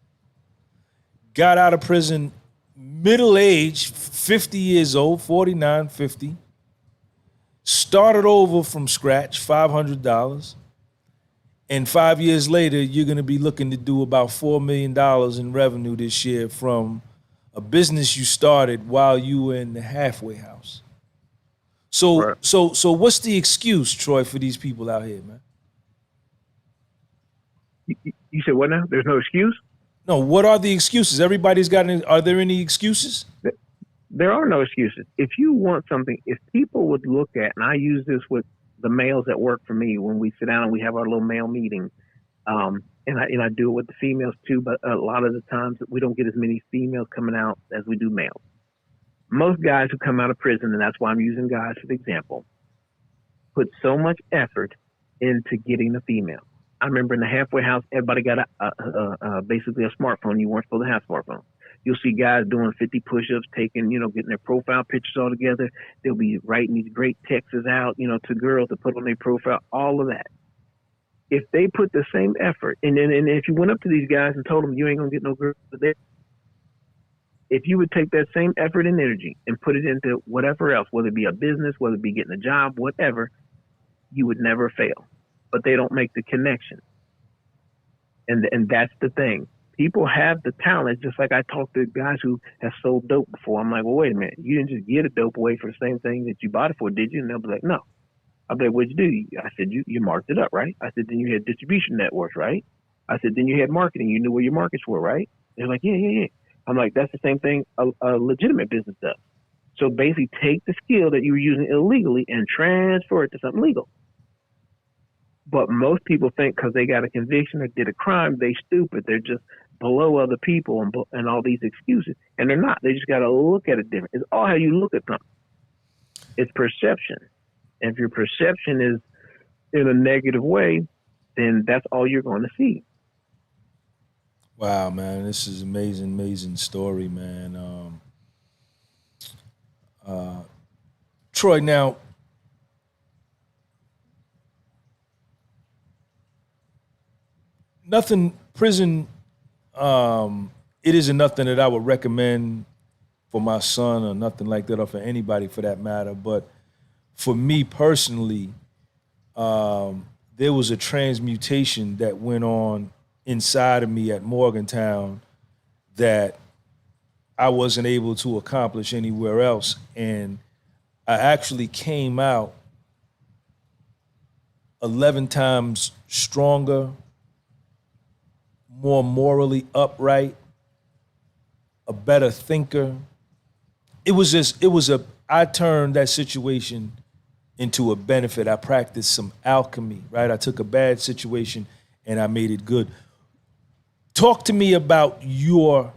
S1: got out of prison middle age, 50 years old, 49, 50, started over from scratch, $500. And 5 years later, you're going to be looking to do about $4 million in revenue this year from a business you started while you were in the halfway house. So,
S3: Right.
S1: so what's the excuse, Troy, for these people out here, man?
S3: You said what now? There's no excuse?
S1: No, what are the excuses? Everybody's got any, are there any excuses?
S3: There are no excuses. If you want something, if people would look at, and I use this with the males that work for me when we sit down and we have our little male meeting, and I do it with the females too, but a lot of the times we don't get as many females coming out as we do males. Most guys who come out of prison, and that's why I'm using guys for the example, put so much effort into getting the female. I remember in the halfway house, everybody got basically a smartphone. You weren't supposed to have a smartphone. You'll see guys doing 50 push-ups, taking, getting their profile pictures all together. They'll be writing these great texts out, to girls to put on their profile, all of that. If they put the same effort, and if you went up to these guys and told them you ain't going to get no girls there, if you would take that same effort and energy and put it into whatever else, whether it be a business, whether it be getting a job, whatever, you would never fail. But they don't make the connection. And that's the thing. People have the talent, just like I talked to guys who have sold dope before. I'm like, well, wait a minute. You didn't just get a dope away for the same thing that you bought it for, did you? And they'll be like, no. I'll be like, what'd you do? I said, you marked it up, right? I said, then you had distribution networks, right? I said, then you had marketing. You knew where your markets were, right? They're like, yeah. I'm like, that's the same thing a legitimate business does. So basically take the skill that you were using illegally and transfer it to something legal. But most people think because they got a conviction or did a crime, they stupid. They're just below other people and all these excuses. And they're not. They just got to look at it different. It's all how you look at something. It's perception. And if your perception is in a negative way, then that's all you're going to see.
S1: Wow, man, this is amazing story, man. Troy, now, prison, it isn't nothing that I would recommend for my son or nothing like that, or for anybody for that matter. But for me personally, there was a transmutation that went on inside of me at Morgantown that I wasn't able to accomplish anywhere else. And I actually came out 11 times stronger, more morally upright, a better thinker. I turned that situation into a benefit. I practiced some alchemy, right? I took a bad situation and I made it good. Talk to me about your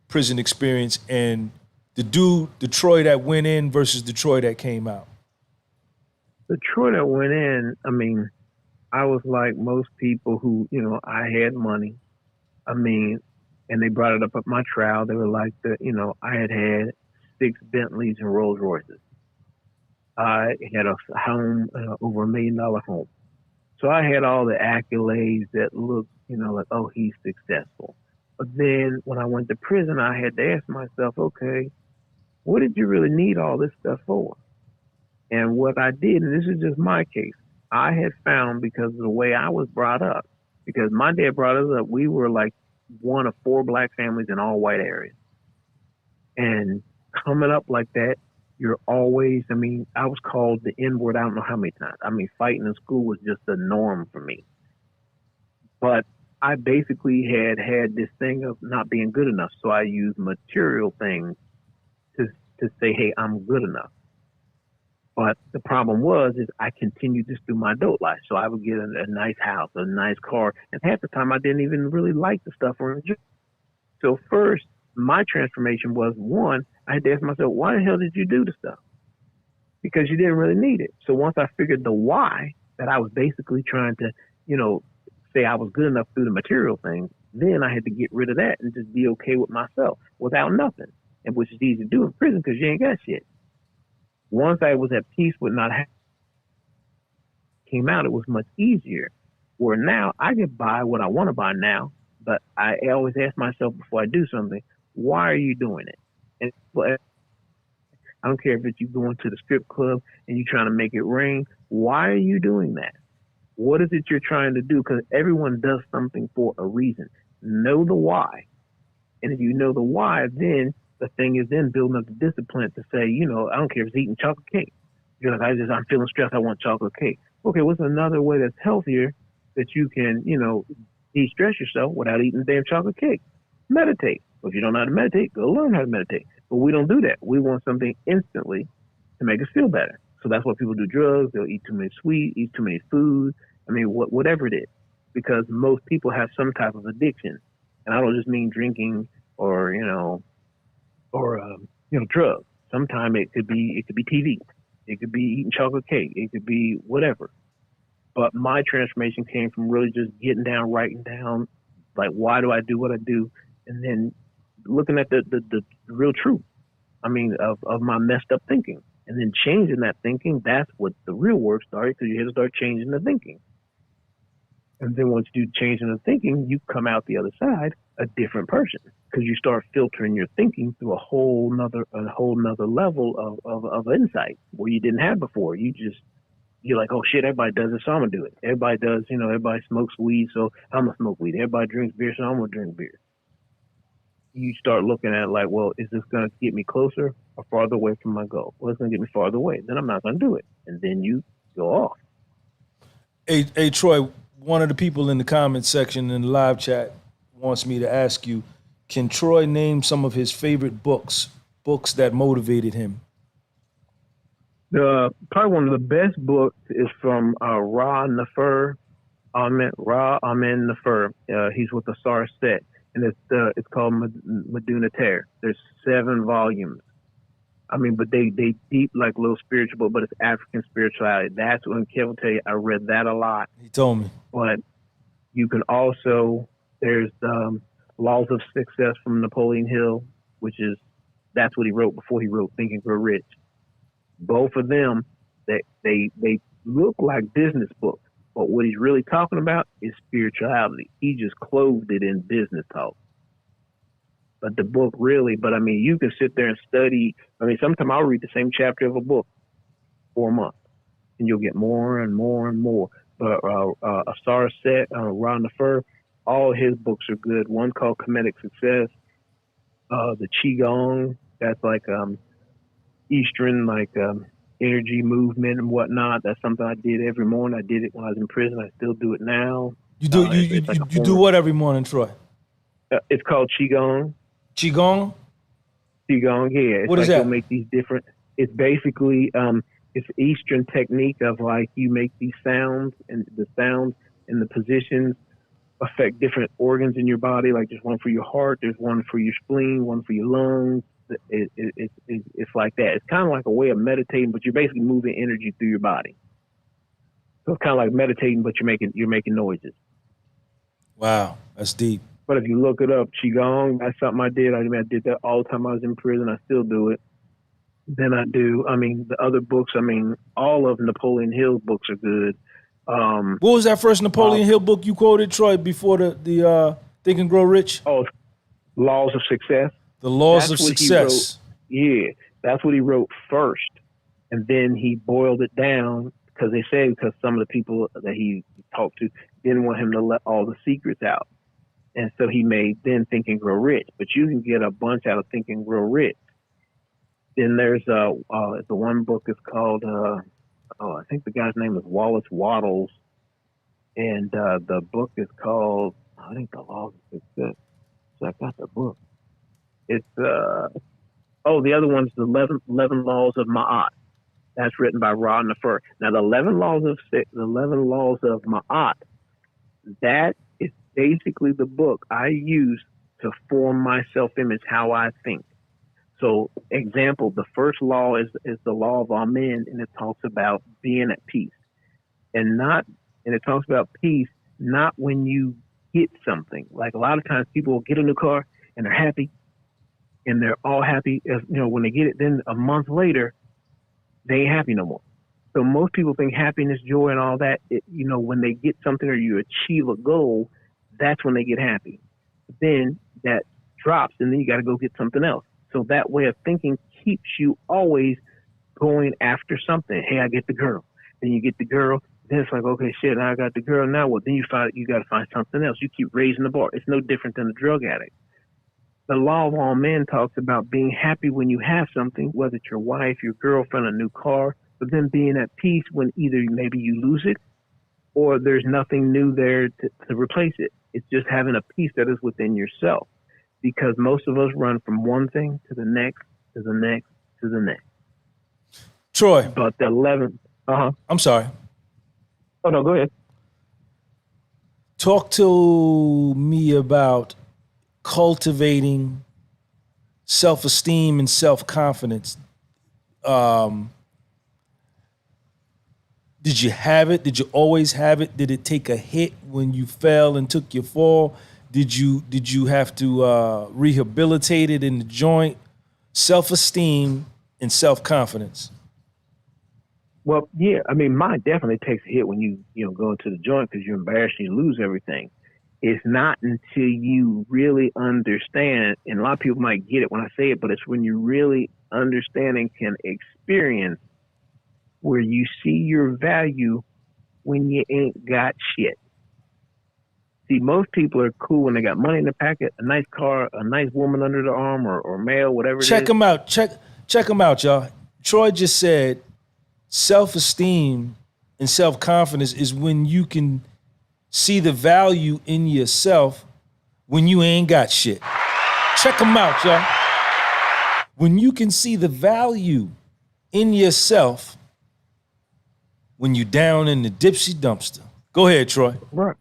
S1: prison experience and the Troy that went in versus the Troy that came out.
S3: The Troy that went in, I was like most people who, I had money. And they brought it up at my trial. They were like, I had 6 Bentleys and Rolls Royces. I had a home, over $1 million home. So I had all the accolades that looked, like, oh, he's successful. But then when I went to prison, I had to ask myself, okay, what did you really need all this stuff for? And what I did, and this is just my case, I had found, because of the way I was brought up, because my dad brought us up, we were like one of 4 black families in all white areas. And coming up like that, you're always, I was called the N-word I don't know how many times. Fighting in school was just the norm for me. But I basically had this thing of not being good enough. So I used material things to say, hey, I'm good enough. But the problem is I continued this through my adult life. So I would get a nice house, a nice car. And half the time I didn't even really like the stuff or enjoy. So first, my transformation was, one, I had to ask myself, why the hell did you do the stuff? Because you didn't really need it. So once I figured the why, that I was basically trying to, say I was good enough through the material things, then I had to get rid of that and just be okay with myself without nothing, and which is easy to do in prison because you ain't got shit. Once I was at peace with not having, came out, it was much easier. Where now I can buy what I want to buy now, but I always ask myself before I do something, why are you doing it? And I don't care if it's you going to the strip club and you trying to make it rain. Why are you doing that? What is it you're trying to do? Because everyone does something for a reason. Know the why. And if you know the why, then the thing is then building up the discipline to say, you know, I don't care if it's eating chocolate cake. You're like, I'm feeling stressed. I want chocolate cake. Okay, what's another way that's healthier that you can, you know, de-stress yourself without eating the damn chocolate cake? Meditate. Well, if you don't know how to meditate, go learn how to meditate. But we don't do that. We want something instantly to make us feel better. So that's why people do drugs. They'll eat too many sweets, eat too many food. I mean, whatever it is, because most people have some type of addiction. And I don't just mean drinking or drugs. Sometimes it could be TV. It could be eating chocolate cake. It could be whatever. But my transformation came from really just getting down, writing down, like, why do I do what I do? And then looking at the real truth. I mean, of my messed up thinking. And then changing that thinking, that's what the real work started, because you had to start changing the thinking. And then once you do changing the thinking, you come out the other side a different person, because you start filtering your thinking through a whole nother level of insight where you didn't have before. You're like, oh shit, everybody does it, so I'm gonna do it. Everybody does, everybody smokes weed, so I'm gonna smoke weed. Everybody drinks beer, so I'm gonna drink beer. You start looking at it like, well, is this gonna get me closer or farther away from my goal? Well, it's gonna get me farther away. Then I'm not gonna do it. And then you go off.
S1: Hey, Troy, one of the people in the comment section in the live chat wants me to ask you, can Troy name some of his favorite books that motivated him?
S3: Probably one of the best books is from Ra Nefer, Amen Nefer. He's with the Sar Set, and it's called Medunater. There's 7 volumes. I mean, but they deep like little spiritual, but it's African spirituality. That's when Kevin will tell you, I read that a lot.
S1: He told me.
S3: But you can also, there's Laws of Success from Napoleon Hill, that's what he wrote before he wrote Think and Grow Rich. Both of them, they look like business books, but what he's really talking about is spirituality. He just clothed it in business talk. But the book really, I mean, you can sit there and study. I mean, sometimes I'll read the same chapter of a book for a month, and you'll get more and more and more. But Asar Set, Ron Nefer, all his books are good. One called Comedic Success, the Qigong, that's like Eastern, like energy movement and whatnot. That's something I did every morning. I did it when I was in prison. I still do it now.
S1: You do what every morning, Troy?
S3: It's called Qigong.
S1: Qigong?
S3: Qigong, yeah. It's
S1: what is
S3: like
S1: that?
S3: You'll make these different. It's basically it's Eastern technique of like you make these sounds, and the sounds and the positions affect different organs in your body. Like there's one for your heart, there's one for your spleen, one for your lungs. It's like that. It's kind of like a way of meditating, but you're basically moving energy through your body. So it's kind of like meditating, but you're making noises.
S1: Wow, that's deep.
S3: But if you look it up, Qigong, that's something I did. I did that all the time I was in prison. I still do it. Then the other books, all of Napoleon Hill's books are good.
S1: What was that first Napoleon Hill book you quoted, Troy, before the Think and Grow Rich?
S3: Oh, Laws of Success.
S1: The Laws of Success.
S3: Yeah, that's what he wrote first. And then he boiled it down because some of the people that he talked to didn't want him to let all the secrets out. And so he made then Think and Grow Rich. But you can get a bunch out of Think and Grow Rich. Then there's the one book is called, I think the guy's name is Wallace Wattles. And the book is called, I think The Laws of Success. So I got the book. It's, the other one's the 11 Laws of Ma'at. That's written by Ra Nefer. Now, the 11 Laws of Ma'at, that is basically the book I use to form my self-image, how I think. So, example, the first law is the law of Amen, and it talks about being at peace. And it talks about peace not when you get something. Like a lot of times people will get a new car and they're happy, and they're all happy when they get it. Then a month later, they ain't happy no more. So most people think happiness, joy, and all that, when they get something or you achieve a goal, that's when they get happy. Then that drops, and then you got to go get something else. So that way of thinking keeps you always going after something. Hey, I get the girl. Then you get the girl. Then it's like, okay, shit, now I got the girl. Now what? Then you got to find something else. You keep raising the bar. It's no different than a drug addict. The law of all men talks about being happy when you have something, whether it's your wife, your girlfriend, a new car, but then being at peace when either maybe you lose it or there's nothing new there to replace it. It's just having a peace that is within yourself, because most of us run from one thing to the next, to the next, to the next.
S1: Troy.
S3: But the 11th,
S1: I'm sorry.
S3: Oh, no, go ahead.
S1: Talk to me about cultivating self-esteem and self-confidence. Did you have it? Did you always have it? Did it take a hit when you fell and took your fall? Did you have to rehabilitate it in the joint? Self-esteem and self-confidence.
S3: Well, yeah, I mean, mine definitely takes a hit when you go into the joint because you're embarrassed and you lose everything. It's not until you really understand, and a lot of people might get it when I say it, but it's when you really understand and can experience where you see your value when you ain't got shit. See, most people are cool when they got money in the pocket, a nice car, a nice woman under the arm, or male, whatever it is.
S1: Check them out. Check them out, y'all. Troy just said self-esteem and self-confidence is when you can see the value in yourself when you ain't got shit. Check them out, y'all. When you can see the value in yourself when you down in the dipsy dumpster. Go ahead, Troy.
S3: Right.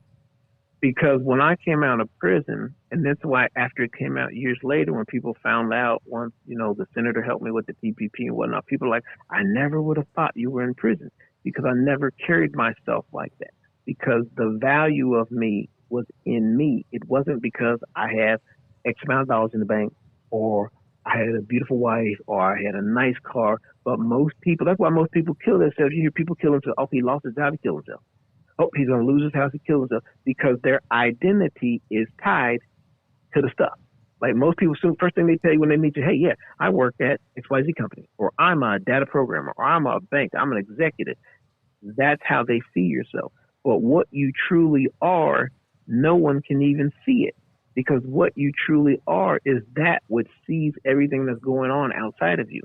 S3: Because when I came out of prison, and that's why after it came out years later, when people found out, once, the senator helped me with the PPP and whatnot, people are like, I never would have thought you were in prison, because I never carried myself like that. Because the value of me was in me. It wasn't because I had X amount of dollars in the bank, or I had a beautiful wife, or I had a nice car. But most people, that's why most people kill themselves. You hear people kill themselves. Oh, he lost his job, he killed himself. Oh, he's going to lose his house, he killed himself. Because their identity is tied to the stuff. Like most people, first thing they tell you when they meet you, hey, yeah, I work at XYZ company, or I'm a data programmer, or I'm a bank, I'm an executive. That's how they see yourself. But what you truly are, no one can even see it, because what you truly are is that which sees everything that's going on outside of you.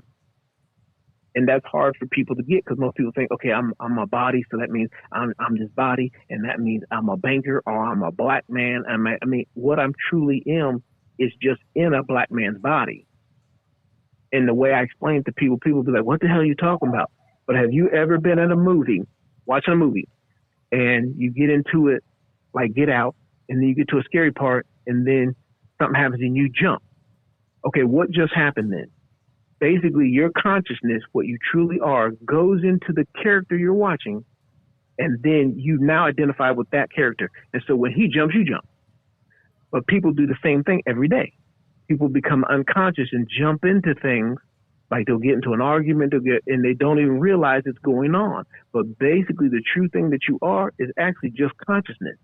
S3: And that's hard for people to get, because most people think, okay, I'm a body, so that means I'm this body, and that means I'm a banker, or I'm a black man. I mean, what I'm truly am is just in a black man's body. And the way I explain it to people be like, what the hell are you talking about? But have you ever been in a movie, watching a movie, and you get into it, like Get Out, and then you get to a scary part, and then something happens and you jump? Okay, what just happened then? Basically, your consciousness, what you truly are, goes into the character you're watching, and then you now identify with that character. And so when he jumps, you jump. But people do the same thing every day. People become unconscious and jump into things, like they'll get into an argument, and they don't even realize it's going on. But basically, the true thing that you are is actually just consciousness.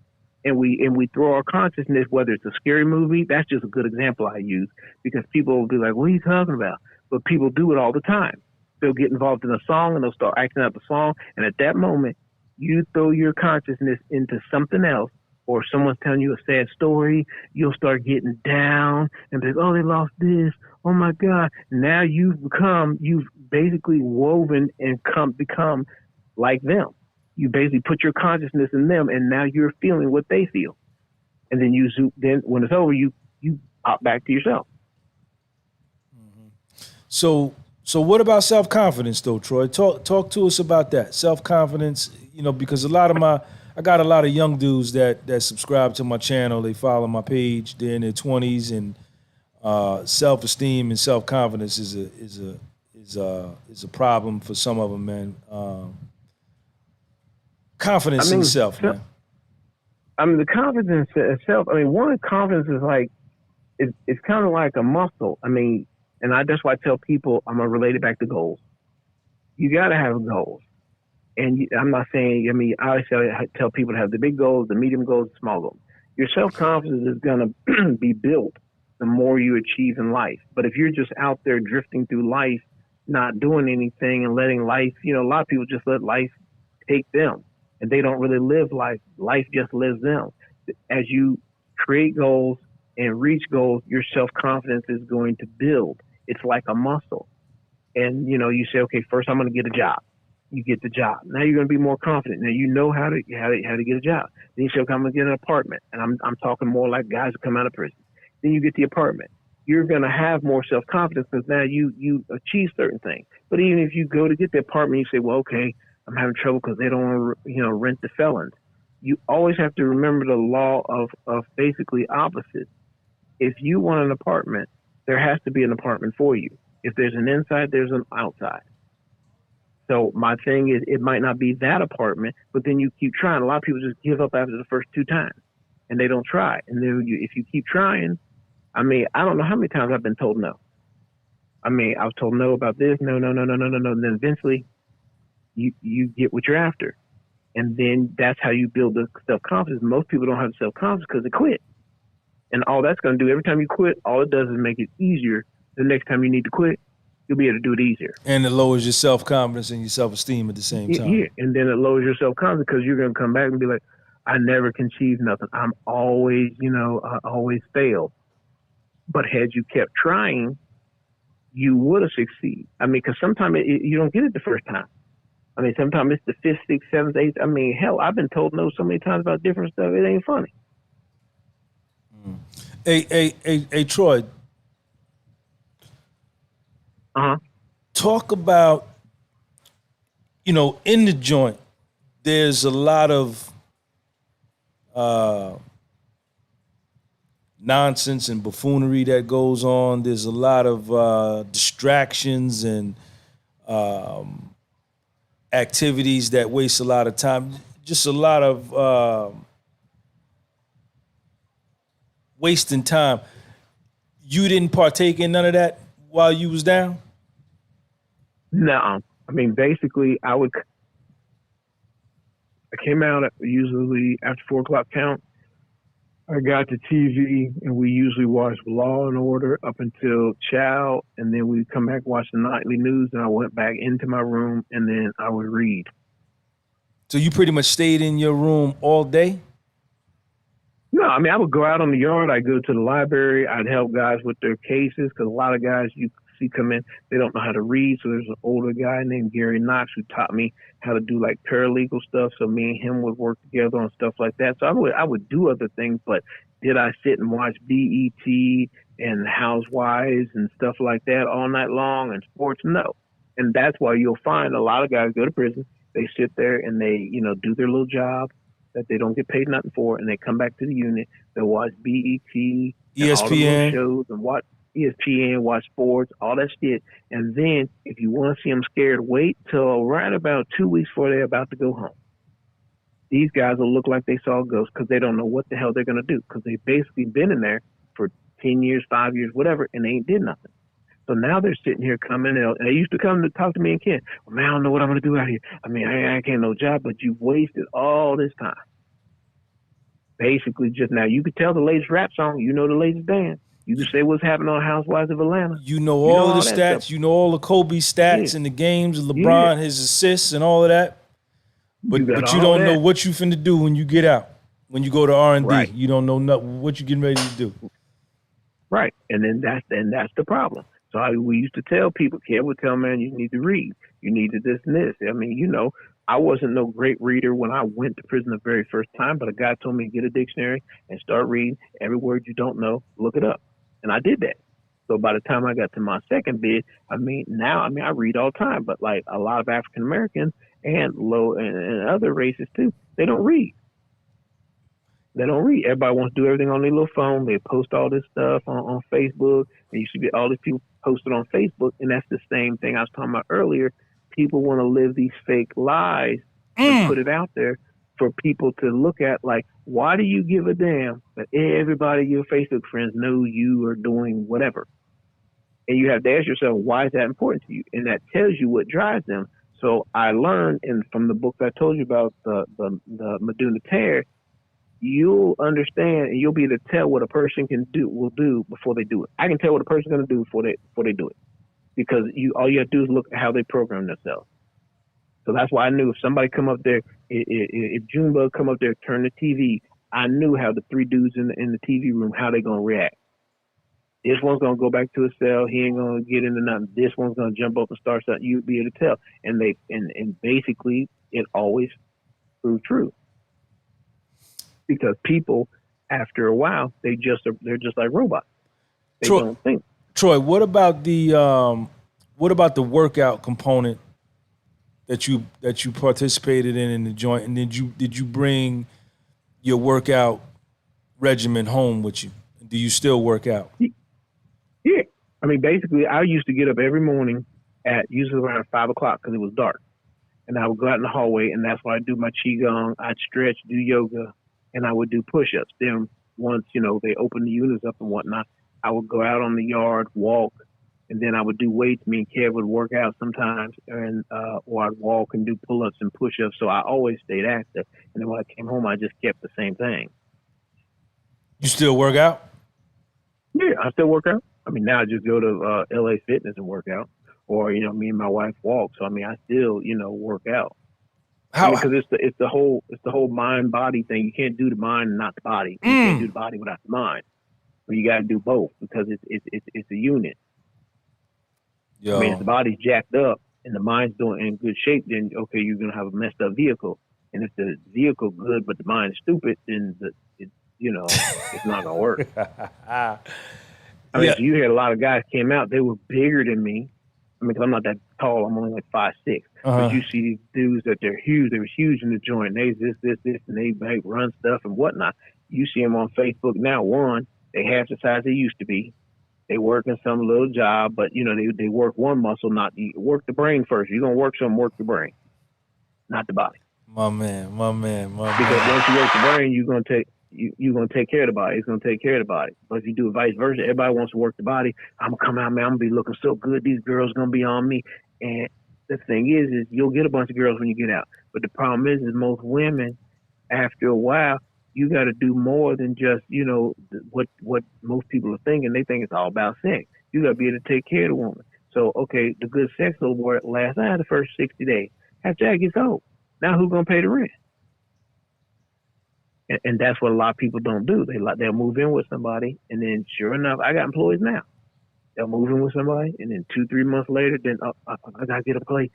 S3: And we throw our consciousness, whether it's a scary movie, that's just a good example I use, because people will be like, what are you talking about? But people do it all the time. They'll get involved in a song and they'll start acting out the song. And at that moment, you throw your consciousness into something else, or someone's telling you a sad story, you'll start getting down and be like, oh, they lost this. Oh my God. Now you've basically woven and become like them. You basically put your consciousness in them, and now you're feeling what they feel. And then then when it's over, you pop back to yourself.
S1: So what about self-confidence though, Troy? Talk to us about that. Self-confidence, because I got a lot of young dudes that subscribe to my channel. They follow my page. They're in their 20s, and self-esteem and self-confidence is a problem for some of them, man. Confidence in self, man.
S3: I mean, the confidence in self. I mean, one, confidence is like it's kind of like a muscle. I mean, and that's why I tell people, I'm gonna relate it back to goals. You gotta have goals. And I'm not saying, I mean, I always tell people to have the big goals, the medium goals, the small goals. Your self-confidence is going to be built the more you achieve in life. But if you're just out there drifting through life, not doing anything and letting life, a lot of people just let life take them and they don't really live life. Life just lives them. As you create goals and reach goals, your self-confidence is going to build. It's like a muscle. And, you say, okay, first I'm going to get a job. You get the job. Now you're going to be more confident. Now you know how to get a job. Then you say, okay, I'm going to get an apartment. And I'm talking more like guys who come out of prison. Then you get the apartment. You're going to have more self-confidence because now you achieve certain things. But even if you go to get the apartment, you say, well, okay, I'm having trouble because they don't want to, rent the felons. You always have to remember the law of basically opposites. If you want an apartment, there has to be an apartment for you. If there's an inside, there's an outside. So my thing is, it might not be that apartment, but then you keep trying. A lot of people just give up after the first 2 times, and they don't try. And then if you keep trying, I mean, I don't know how many times I've been told no. I mean, I was told no about this, no. And then eventually you get what you're after. And then that's how you build the self-confidence. Most people don't have self-confidence because they quit. And all that's going to do, every time you quit, all it does is make it easier. The next time you need to quit, you'll be able to do it easier.
S1: And it lowers your self-confidence and your self-esteem at the same time.
S3: Yeah, and then it lowers your self-confidence because you're going to come back and be like, I never can achieve nothing. I'm always, I always fail. But had you kept trying, you would have succeeded. I mean, because sometimes you don't get it the first time. I mean, sometimes it's the 5th, 6th, 7th, 8th. I mean, hell, I've been told no so many times about different stuff. It ain't funny.
S1: Hey, Troy. Talk about, in the joint, there's a lot of nonsense and buffoonery that goes on. There's a lot of distractions and activities that waste a lot of time. Just a lot of wasting time. You didn't partake in none of that while you was down?
S3: No. I mean, basically, I came out usually after 4 o'clock count. I got to TV, and we usually watched Law and Order up until Chow, and then we'd come back, watch the nightly news, and I went back into my room, and then I would read.
S1: So you pretty much stayed in your room all day?
S3: No, I mean, I would go out on the yard. I'd go to the library. I'd help guys with their cases because a lot of guys you see come in, they don't know how to read. So there's an older guy named Gary Knox who taught me how to do like paralegal stuff. So me and him would work together on stuff like that. So I would do other things, but did I sit and watch BET and Housewives and stuff like that all night long and sports? No. And that's why you'll find a lot of guys go to prison. They sit there and they, do their little job that they don't get paid nothing for, and they come back to the unit. They'll watch BET,
S1: ESPN
S3: shows, and watch ESPN, watch sports, all that shit. And then if you want to see them scared, wait till right about 2 weeks before they're about to go home. These guys will look like they saw ghosts because they don't know what the hell they're going to do because they've basically been in there for 10 years, 5 years, whatever, and they ain't did nothing. So now they're sitting here coming out, and they used to come to talk to me and Ken. Well, man, I don't know what I'm going to do out here. I mean, I can't no job, but you've wasted all this time. Basically, just now, you could tell the latest rap song. You know the latest dance. You can say what's happening on Housewives of Atlanta.
S1: You know all the stats. Stuff. You know all the Kobe stats in the games, LeBron, his assists, and all of that. But you don't know what you finna do when you get out. When you go to R&D, right. You don't know what you're getting ready to do.
S3: Right, and then that's the problem. So we used to tell people, Kev would tell, man, you need to read. You need to this and this. I mean, I wasn't no great reader when I went to prison the very first time, but a guy told me to get a dictionary and start reading. Every word you don't know, look it up. And I did that. So by the time I got to my second bid, I read all the time, but like a lot of African Americans and other races too, they don't read. They don't read. Everybody wants to do everything on their little phone. They post all this stuff on Facebook. And you should get all these people posted on Facebook. And that's the same thing I was talking about earlier. People want to live these fake lies and put it out there for people to look at. Like, why do you give a damn that everybody, your Facebook friends, know you are doing whatever? And you have to ask yourself, why is that important to you? And that tells you what drives them. So I learned from the book I told you about, the Meduna Tear, you'll understand and you'll be able to tell what a person will do before they do it. I can tell what a person's going to do before they do it, because all you have to do is look at how they program themselves. So that's why I knew if somebody come up there, if Junebug come up there, turn the TV, I knew how the three dudes in the TV room, how they gonna react. This one's gonna go back to his cell. He ain't gonna get into nothing. This one's gonna jump up and start something. You'd be able to tell. And basically, it always proved true, because people, after a while, they're just like robots. They don't think.
S1: Troy, what about the workout component that you participated in the joint, and did you bring your workout regimen home with you? Do you still work out?
S3: Yeah, I mean, basically, I used to get up every morning at usually around 5 o'clock because it was dark, and I would go out in the hallway, and that's why I do my Qigong. I'd stretch, do yoga, and I would do push-ups. Then once they open the units up and whatnot, I would go out on the yard, walk. And then I would do weights. Me and Kev would work out sometimes, and or I'd walk and do pull-ups and push-ups. So I always stayed active. And then when I came home, I just kept the same thing.
S1: You still work out?
S3: Yeah, I still work out. I mean, now I just go to LA Fitness and work out, or me and my wife walk. So I mean, I still work out.
S1: How?
S3: Because it's the whole mind body thing. You can't do the mind and not the body. You can't do the body without the mind. But you got to do both, because it's a unit.
S1: Yo.
S3: I mean, if the body's jacked up and the mind's doing in good shape, then okay, you're gonna have a messed up vehicle. And if the vehicle good but the mind's stupid, then it's not gonna work. I mean, so you hear a lot of guys came out, they were bigger than me. I mean, 'cause I'm not that tall. I'm only like 5'6". But you see these dudes that they're huge. They were huge in the joint. They this, and they run stuff and whatnot. You see them on Facebook now. One, they half the size they used to be. They work in some little job, but they work one muscle, not work the brain first. You're gonna work work the brain, not the body.
S1: My man.
S3: Because once you work the brain, you're gonna take care of the body. It's gonna take care of the body. But if you do it vice versa, everybody wants to work the body. I'm gonna come out, man. I'm gonna be looking so good. These girls gonna be on me. And the thing is you'll get a bunch of girls when you get out. But the problem is most women, after a while, you got to do more than just, what most people are thinking. They think it's all about sex. You got to be able to take care of the woman. So, okay, the good sex will last the first 60 days. After that gets old, now who's going to pay the rent? And that's what a lot of people don't do. They'll move in with somebody, and then sure enough, I got employees now. They'll move in with somebody, and then 2-3 months later, then I got to get a place.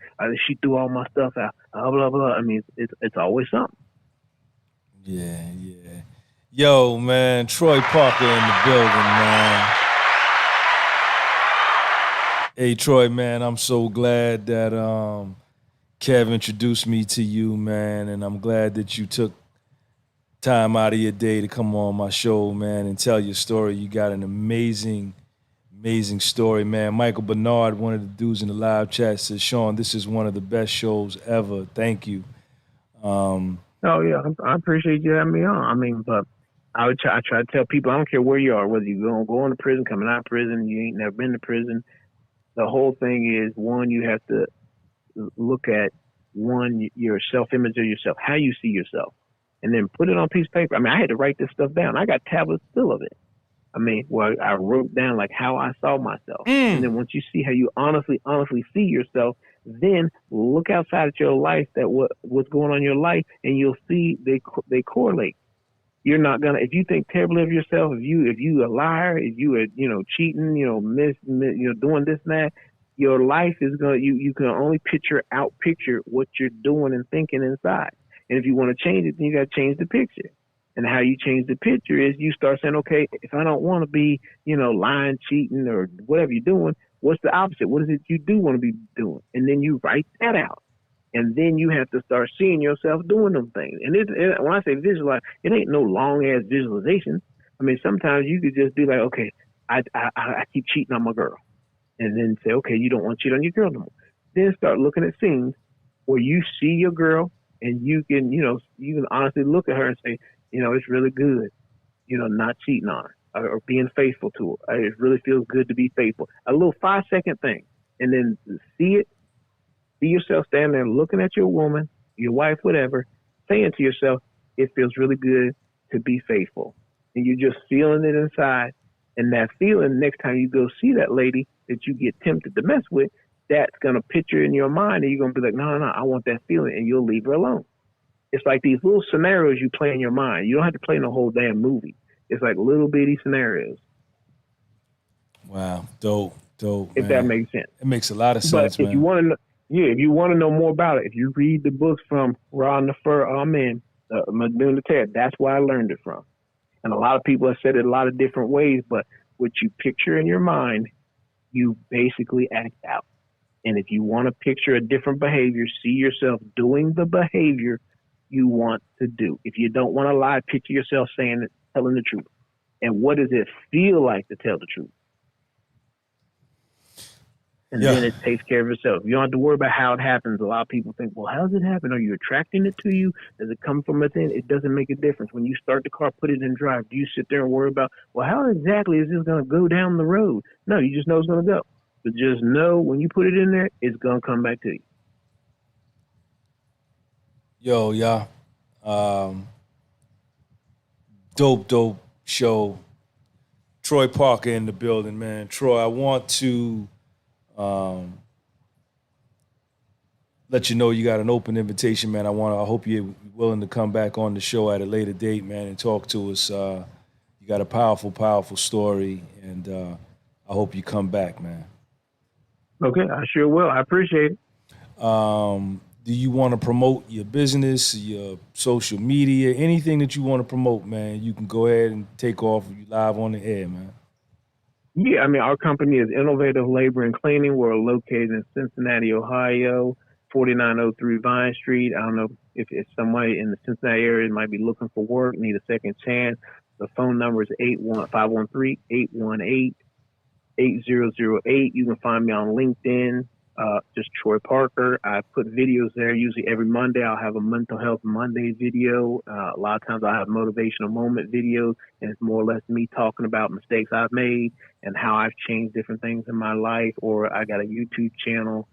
S3: She threw all my stuff out. Blah, blah, blah. I mean, it's always something.
S1: Yeah. Yo, man, Troy Parker in the building, man. Hey, Troy, man, I'm so glad that Kev introduced me to you, man, and I'm glad that you took time out of your day to come on my show, man, and tell your story. You got an amazing story, man. Michael Bernard, one of the dudes in the live chat, says, Sean, this is one of the best shows ever. Thank you.
S3: Oh yeah, I appreciate you having me on. I mean, but I try to tell people, I don't care where you are, whether you're going to go into prison, coming out of prison, you ain't never been to prison. The whole thing is, one, you have to look at your self-image of yourself, how you see yourself, and then put it on a piece of paper. I mean, I had to write this stuff down. I got tablets full of it. I mean, I wrote down like how I saw myself, and then once you see how you honestly see yourself, then look outside at your life, what's going on in your life, and you'll see they correlate. You're not gonna, if you think terribly of yourself, if you a liar, if you are cheating, doing this and that, your life is gonna you can only picture what you're doing and thinking inside. And if you want to change it, then you got to change the picture. And how you change the picture is you start saying, okay, if I don't want to be, lying, cheating, or whatever you're doing, what's the opposite? What is it you do want to be doing? And then you write that out. And then you have to start seeing yourself doing them things. And when I say visualize, it ain't no long-ass visualization. I mean, sometimes you could just be like, okay, I keep cheating on my girl. And then say, okay, you don't want to cheat on your girl no more. Then start looking at scenes where you see your girl and you can, you can honestly look at her and say, it's really good, not cheating on her or being faithful to her. It really feels good to be faithful. A little 5-second thing. And then see see yourself standing there looking at your woman, your wife, whatever, saying to yourself, it feels really good to be faithful. And you're just feeling it inside. And that feeling, next time you go see that lady that you get tempted to mess with, that's going to picture in your mind, and you're going to be like, no, I want that feeling, and you'll leave her alone. It's like these little scenarios you play in your mind. You don't have to play in the whole damn movie. It's like little bitty scenarios.
S1: Wow, dope,
S3: if
S1: man.
S3: that makes sense.
S1: It makes a lot of sense,
S3: but
S1: man.
S3: If you want to know more about it, if you read the books from Ron the Fur Amen, Madoon the Ted, that's where I learned it from. And a lot of people have said it a lot of different ways, but what you picture in your mind, you basically act out. And if you want to picture a different behavior, see yourself doing the behavior you want to do. If you don't want to lie, picture yourself telling the truth. And what does it feel like to tell the truth? And then it takes care of itself. You don't have to worry about how it happens. A lot of people think, well, how does it happen? Are you attracting it to you? Does it come from within? It doesn't make a difference. When you start the car, put it in drive, do you sit there and worry about, well, how exactly is this going to go down the road? No, you just know it's going to go. But just know when you put it in there, it's going to come back to you.
S1: Yo, yeah. Dope show. Troy Parker in the building, man. Troy, I want to let you know you got an open invitation, man. I hope you're willing to come back on the show at a later date, man, and talk to us. You got a powerful story, and I hope you come back, man.
S3: Okay, I sure will. I appreciate it.
S1: Do you want to promote your business, your social media, anything that you want to promote, man? You can go ahead and take off. You live on the air, man.
S3: Yeah, I mean, our company is Innovative Labor and Cleaning. We're located in Cincinnati, Ohio, 4903 Vine Street. I don't know if somebody in the Cincinnati area might be looking for work, need a second chance. The phone number is 513-818-8008. You can find me on LinkedIn, just Troy Parker. I put videos there usually every Monday. I'll have a Mental Health Monday video. A lot of times I'll have motivational moment videos, and it's more or less me talking about mistakes I've made and how I've changed different things in my life. Or I got a YouTube channel,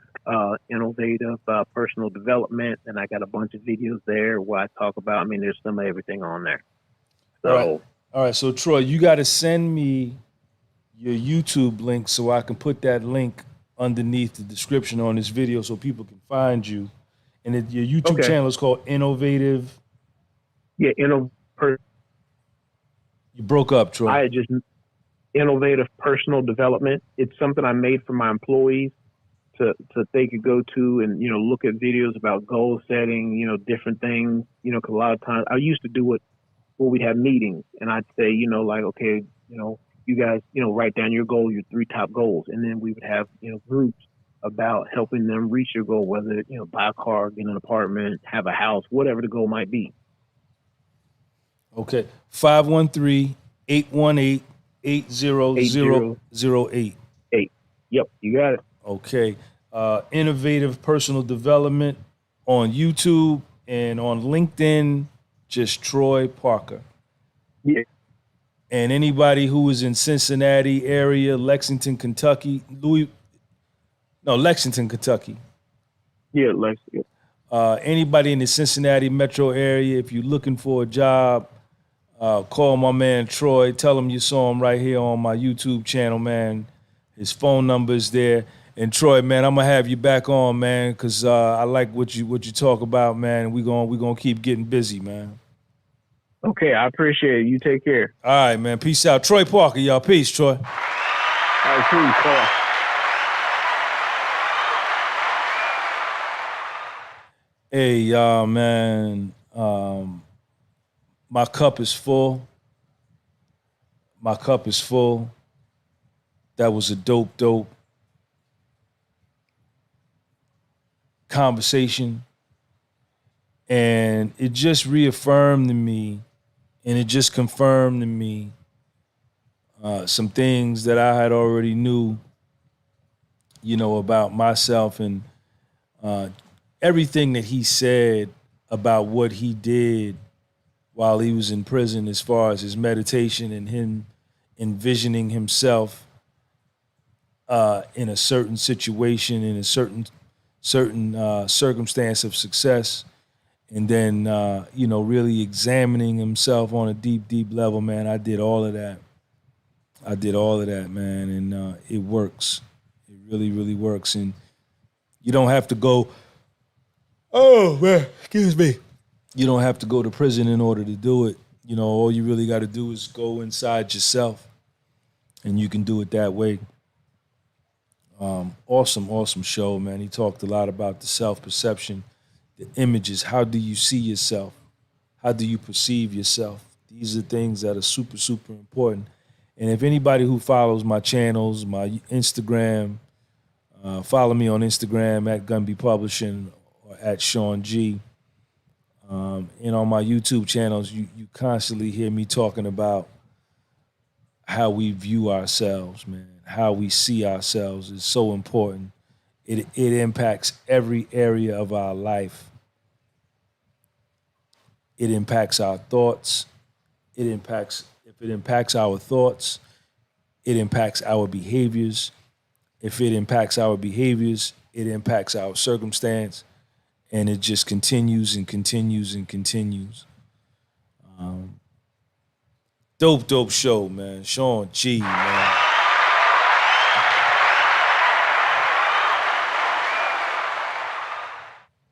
S3: Innovative Personal Development, and I got a bunch of videos there where I talk about, there's some of everything on there. So,
S1: All right. So Troy, you got to send me your YouTube link so I can put that link underneath the description on this video so people can find you. And your YouTube channel is called Innovative.
S3: Yeah,
S1: You broke up, Troy.
S3: Innovative Personal Development. It's something I made for my employees to they could go to and, look at videos about goal setting, different things, because a lot of times I used to do it when we'd have meetings, and I'd say, okay, you guys, write down your goal, your 3 top goals. And then we would have, groups about helping them reach your goal, whether, buy a car, get an apartment, have a house, whatever the goal might be.
S1: Okay. 513-818-8008.
S3: Yep, you got it.
S1: Okay. Innovative Personal Development on YouTube and on LinkedIn, just Troy Parker.
S3: Yeah.
S1: And anybody who is in Cincinnati area, Lexington, Kentucky, Lexington, Kentucky.
S3: Yeah, Lexington.
S1: Anybody in the Cincinnati metro area, if you're looking for a job, call my man Troy. Tell him you saw him right here on my YouTube channel, man. His phone number is there. And Troy, man, I'm gonna have you back on, man, because I like what you talk about, man. We're gonna keep getting busy, man.
S3: Okay, I appreciate it. You take care.
S1: All right, man. Peace out. Troy Parker, y'all. Peace, Troy.
S3: All right, peace. Bye.
S1: Hey, y'all, man. My cup is full. My cup is full. That was a dope conversation. And it just reaffirmed to me, and it just confirmed to me some things that I had already knew, about myself, and everything that he said about what he did while he was in prison, as far as his meditation and him envisioning himself in a certain situation, in a certain certain circumstance of success, and then really examining himself on a deep level, man. I did all of that, man, and it works. It really works. And you don't have to go, oh man, excuse me, you don't have to go to prison in order to do it. All you really got to do is go inside yourself, and you can do it that way. Awesome show, man. He talked a lot about the self-perception, the images. How do you see yourself? How do you perceive yourself? These are things that are super important. And if anybody who follows my channels, my Instagram, follow me on Instagram at Gunby Publishing or at Sean G. And on my YouTube channels, you constantly hear me talking about how we view ourselves, man. How we see ourselves is so important. It impacts every area of our life. It impacts our thoughts. If it impacts our thoughts, it impacts our behaviors. If it impacts our behaviors, it impacts our circumstance. And it just continues and continues and continues. Dope show, man. Sean G, man.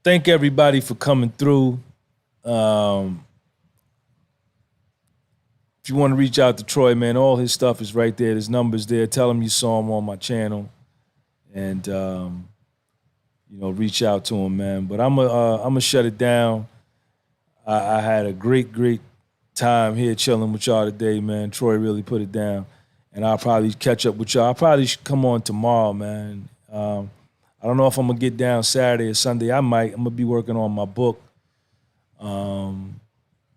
S1: Thank everybody for coming through. If you want to reach out to Troy, man, all his stuff is right there. His number's there. Tell him you saw him on my channel. And, reach out to him, man. But I'm gonna shut it down. I had a great time here chilling with y'all today, man. Troy really put it down. And I'll probably catch up with y'all. I'll probably come on tomorrow, man. I don't know if I'm going to get down Saturday or Sunday. I might. I'm going to be working on my book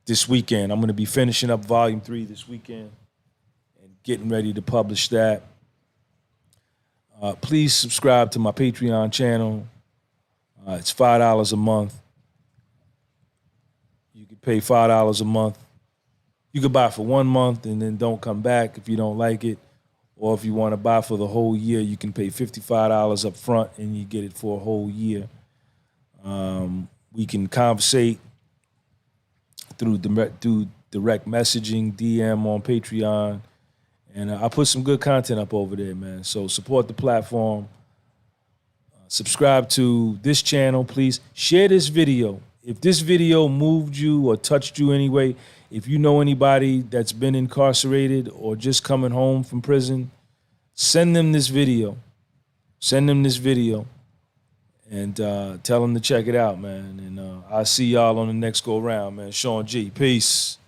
S1: this weekend. I'm going to be finishing up Volume 3 this weekend and getting ready to publish that. Please subscribe to my Patreon channel. It's $5 a month. You can pay $5 a month. You could buy for 1 month and then don't come back if you don't like it. Or if you want to buy for the whole year, you can pay $55 up front and you get it for a whole year. We can conversate through direct messaging, DM on Patreon. And I put some good content up over there, man. So support the platform. Subscribe to this channel, please. Share this video. If this video moved you or touched you anyway, if you know anybody that's been incarcerated or just coming home from prison, send them this video. Send them this video and tell them to check it out, man. And I'll see y'all on the next go round, man. Sean G. Peace.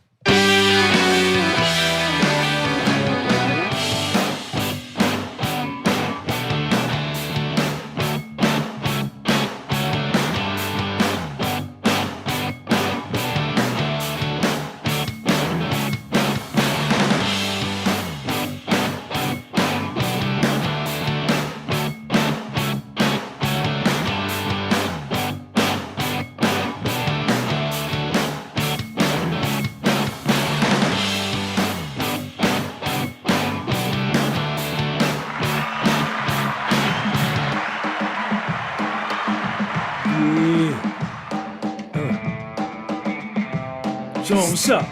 S1: Sean, what's up?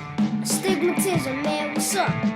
S2: Stigmatism, man, what's up?